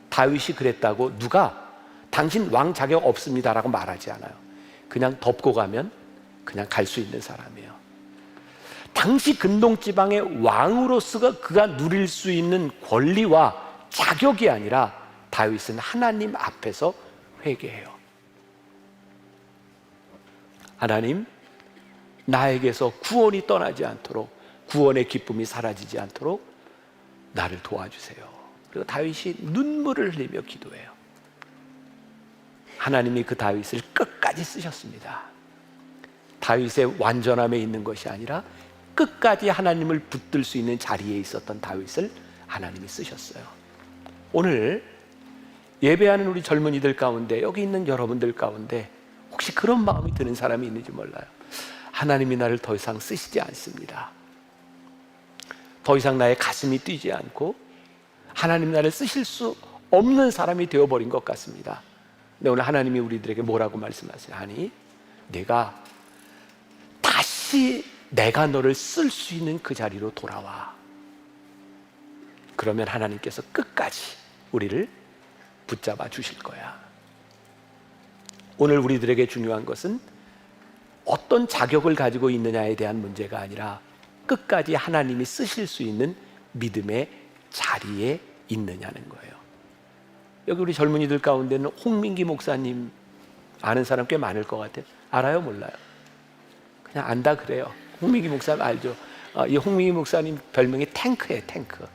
다윗이 그랬다고 누가 당신 왕 자격 없습니다라고 말하지 않아요. 그냥 덮고 가면 그냥 갈 수 있는 사람이에요. 당시 근동지방의 왕으로서 그가 누릴 수 있는 권리와 자격이 아니라 다윗은 하나님 앞에서 회개해요. 하나님, 나에게서 구원이 떠나지 않도록, 구원의 기쁨이 사라지지 않도록 나를 도와주세요. 그리고 다윗이 눈물을 흘리며 기도해요. 하나님이 그 다윗을 끝까지 쓰셨습니다. 다윗의 완전함에 있는 것이 아니라 끝까지 하나님을 붙들 수 있는 자리에 있었던 다윗을 하나님이 쓰셨어요. 오늘 예배하는 우리 젊은이들 가운데, 여기 있는 여러분들 가운데 혹시 그런 마음이 드는 사람이 있는지 몰라요. 하나님이 나를 더 이상 쓰시지 않습니다. 더 이상 나의 가슴이 뛰지 않고 하나님 나를 쓰실 수 없는 사람이 되어버린 것 같습니다. 근데 오늘 하나님이 우리들에게 뭐라고 말씀하세요? 아니, 내가 다시 내가 너를 쓸 수 있는 그 자리로 돌아와. 그러면 하나님께서 끝까지 우리를 붙잡아 주실 거야. 오늘 우리들에게 중요한 것은 어떤 자격을 가지고 있느냐에 대한 문제가 아니라 끝까지 하나님이 쓰실 수 있는 믿음의 자리에 있느냐는 거예요. 여기 우리 젊은이들 가운데는 홍민기 목사님 아는 사람 꽤 많을 것 같아요. 알아요? 몰라요? 그냥 안다 그래요. 홍민기 목사님 알죠? 이 홍민기 목사님 별명이 탱크예요. 탱크.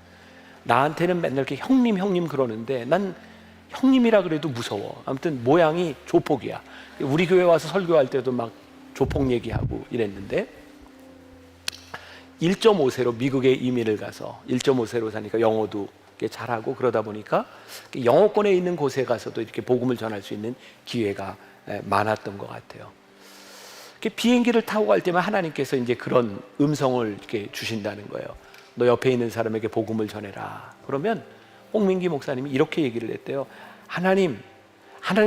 나한테는 맨날 이렇게 형님 그러는데 난 형님이라 그래도 무서워. 아무튼 모양이 조폭이야. 우리 교회 와서 설교할 때도 막 조폭 얘기하고 이랬는데 1.5세로 미국에 이민을 가서 1.5세로 사니까 영어도 잘하고 그러다 보니까 영어권에 있는 곳에 가서도 이렇게 복음을 전할 수 있는 기회가 많았던 것 같아요. 비행기를 타고 갈 때만 하나님께서 이제 그런 음성을 이렇게 주신다는 거예요. 너 옆에 있는 사람에게 복음을 전해라. 그러면 홍민기 목사님이 이렇게 얘기를 했대요. 하나님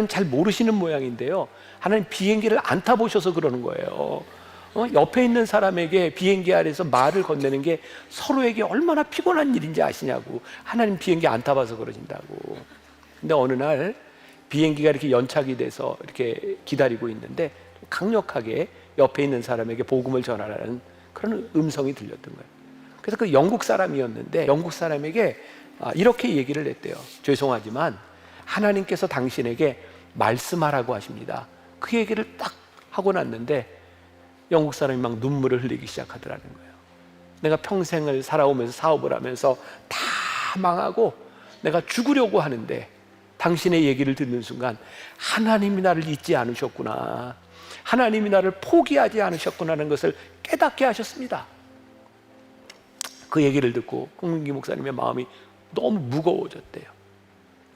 잘 모르시는 모양인데요. 하나님 비행기를 안 타보셔서 그러는 거예요. 옆에 있는 사람에게 비행기 아래서 말을 건네는 게 서로에게 얼마나 피곤한 일인지 아시냐고. 하나님 비행기 안 타봐서 그러신다고. 근데 어느 날 비행기가 이렇게 연착이 돼서 이렇게 기다리고 있는데 강력하게 옆에 있는 사람에게 복음을 전하라는 그런 음성이 들렸던 거예요. 그래서 그 영국 사람이었는데 영국 사람에게 이렇게 얘기를 했대요. 죄송하지만 하나님께서 당신에게 말씀하라고 하십니다. 그 얘기를 딱 하고 났는데 영국 사람이 막 눈물을 흘리기 시작하더라는 거예요. 내가 평생을 살아오면서 사업을 하면서 다 망하고 내가 죽으려고 하는데 당신의 얘기를 듣는 순간 하나님이 나를 잊지 않으셨구나. 하나님이 나를 포기하지 않으셨구나라는 것을 깨닫게 하셨습니다. 그 얘기를 듣고 홍민기 목사님의 마음이 너무 무거워졌대요.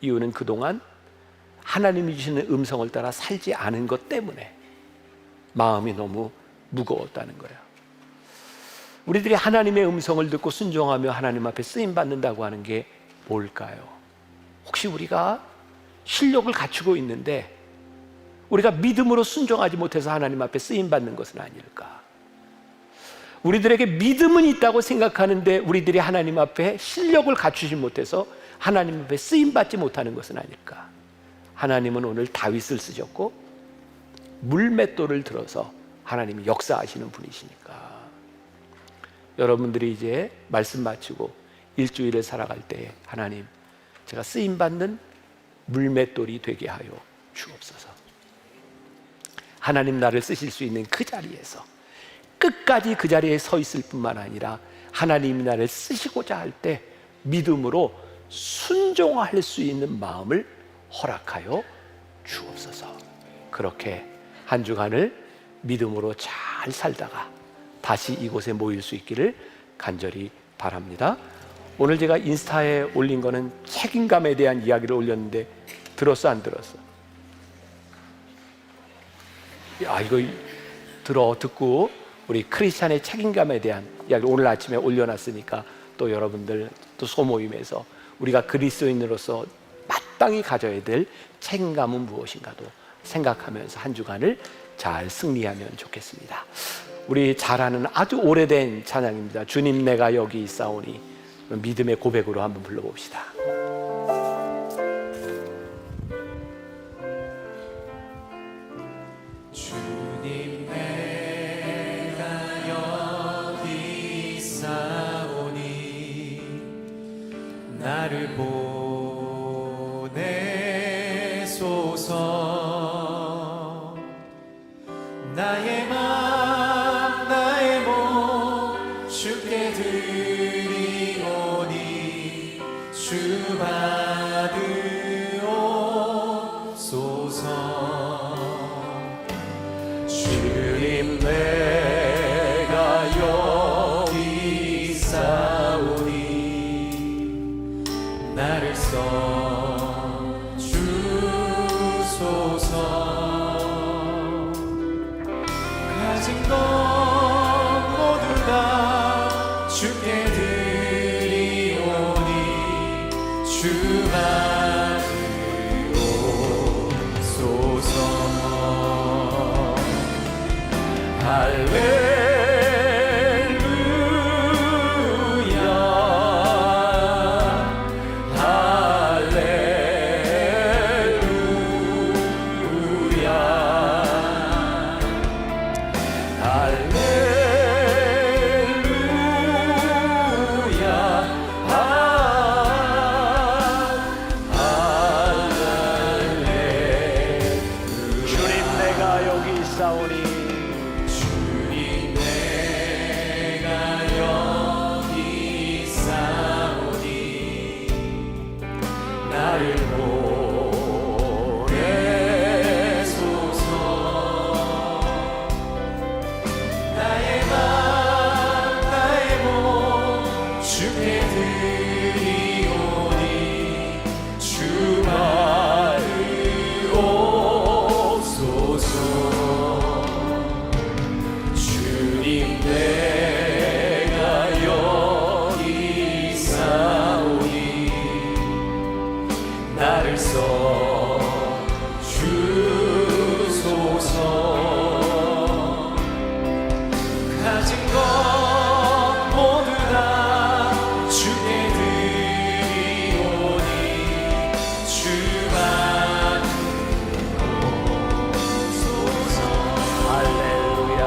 이유는 그동안 하나님이 주시는 음성을 따라 살지 않은 것 때문에 마음이 너무 무거웠다는 거예요. 우리들이 하나님의 음성을 듣고 순종하며 하나님 앞에 쓰임받는다고 하는 게 뭘까요? 혹시 우리가 실력을 갖추고 있는데 우리가 믿음으로 순종하지 못해서 하나님 앞에 쓰임받는 것은 아닐까? 우리들에게 믿음은 있다고 생각하는데 우리들이 하나님 앞에 실력을 갖추지 못해서 하나님 앞에 쓰임받지 못하는 것은 아닐까? 하나님은 오늘 다윗을 쓰셨고 물맷돌을 들어서 하나님이 역사하시는 분이시니까 여러분들이 이제 말씀 마치고 일주일을 살아갈 때 하나님 제가 쓰임받는 물맷돌이 되게 하여 주옵소서. 하나님 나를 쓰실 수 있는 그 자리에서 끝까지 그 자리에 서 있을 뿐만 아니라 하나님이 나를 쓰시고자 할 때 믿음으로 순종할 수 있는 마음을 허락하여 주옵소서. 그렇게 한 주간을 믿음으로 잘 살다가 다시 이곳에 모일 수 있기를 간절히 바랍니다. 오늘 제가 인스타에 올린 거는 책임감에 대한 이야기를 올렸는데 들었어 안 들었어? 이거 듣고 우리 크리스찬의 책임감에 대한 이야기를 오늘 아침에 올려놨으니까 또 여러분들 또 소모임에서 우리가 그리스도인으로서 마땅히 가져야 될 책임감은 무엇인가도 생각하면서 한 주간을 잘 승리하면 좋겠습니다. 우리 잘 아는 아주 오래된 찬양입니다. 주님 내가 여기 있사오니. 믿음의 고백으로 한번 불러봅시다. 주님 내가 여기 있사오니 나를 보내소서. 나의 맘 나의 몸 주께 드리오니 주 받으옵소서. 주님 내가 여기 있사오니 나를 써주소서. 가진 것 모두 다 주께 드리오니 주님 내가 여기 있사오니 주님 내가 여기 있사오니 나를 보내소서. 나의 맘 나의 몸 주께 드리오니 주만으옵소서. 주님 내가 여기 있사오니 나를 써 주소서. 가진 것 모두 다 주께 드리오니 주만으옵소서. 할렐루야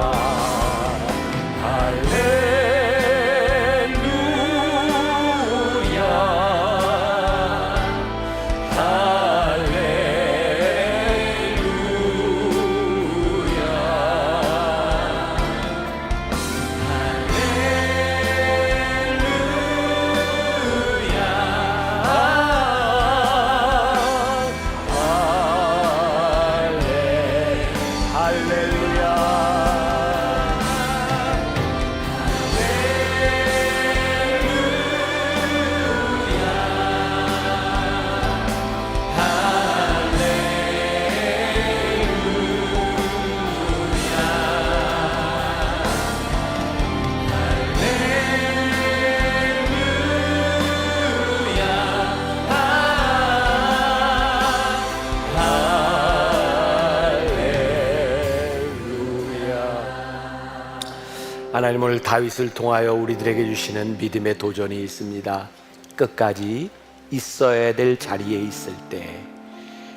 하나님 오늘 다윗을 통하여 우리들에게 주시는 믿음의 도전이 있습니다. 끝까지 있어야 될 자리에 있을 때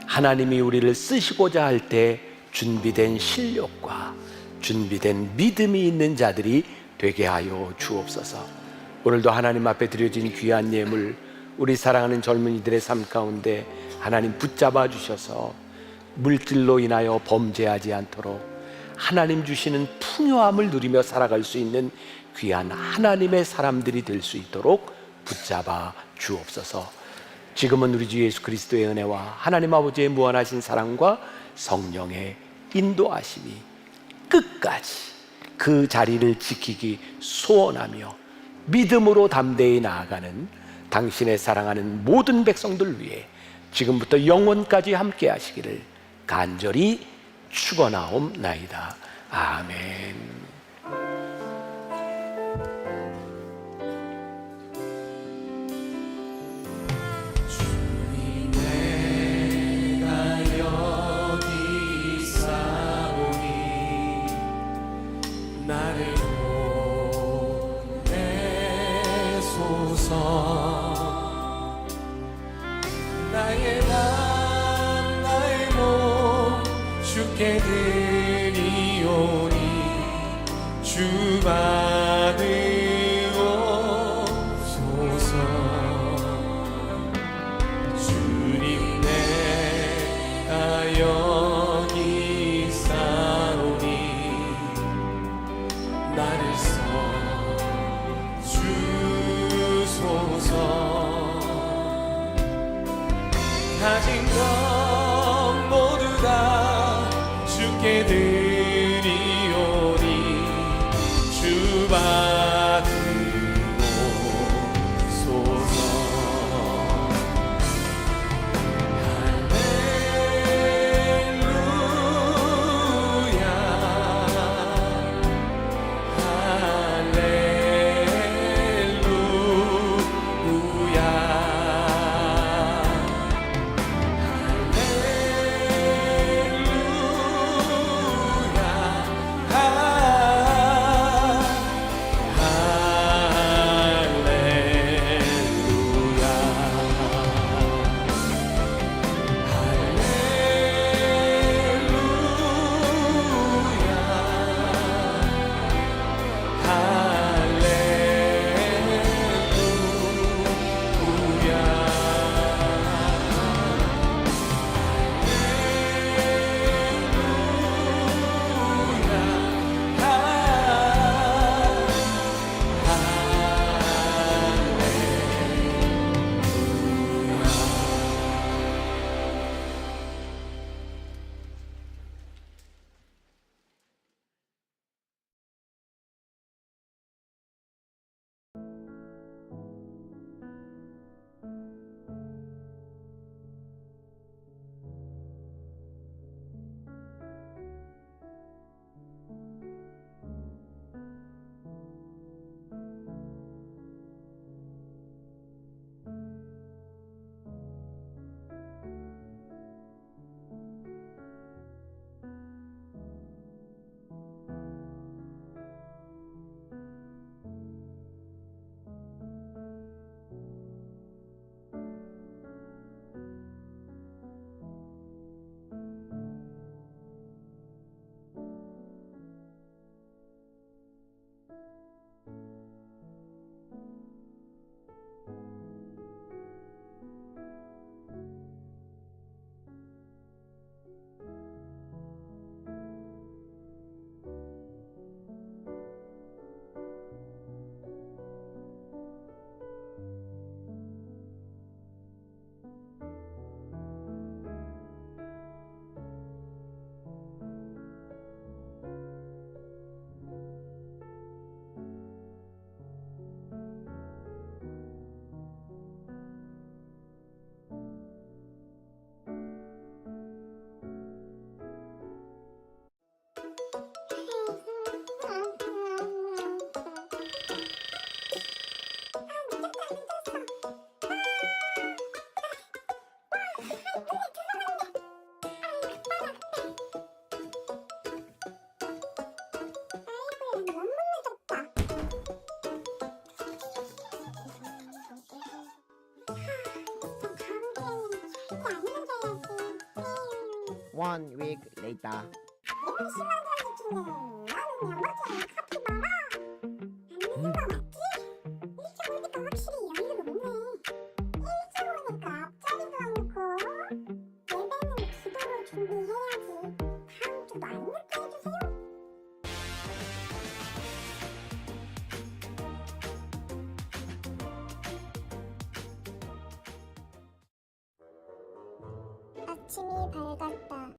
하나님이 우리를 쓰시고자 할 때 준비된 실력과 준비된 믿음이 있는 자들이 되게 하여 주옵소서. 오늘도 하나님 앞에 드려진 귀한 예물, 우리 사랑하는 젊은이들의 삶 가운데 하나님 붙잡아 주셔서 물질로 인하여 범죄하지 않도록 하나님 주시는 풍요함을 누리며 살아갈 수 있는 귀한 하나님의 사람들이 될 수 있도록 붙잡아 주옵소서. 지금은 우리 주 예수 그리스도의 은혜와 하나님 아버지의 무한하신 사랑과 성령의 인도하심이 끝까지 그 자리를 지키기 소원하며 믿음으로 담대히 나아가는 당신의 사랑하는 모든 백성들 위해 지금부터 영원까지 함께 하시기를 간절히 축원하옵나이다. 아멘. 나를 보내소서. 나의 맘 나의 몸 주께 드리오니 주받으옵소서. 주님 내가 여기 있사오니 나를 써 주소서. 가진 것 모두 다 주께 드리오니 주받으옵소서. 할렐루야 1 week later. 심심한 자식 중에 나는 멋진 카피바라 안 되는 거 맞지? 일찍 오니까 확실히 여유가 없네. 일찍 오니까 앞자리도 않고 예배는 기도로 준비해야지. 다음 주도 안 늦게 해주세요. 아침이 밝았다.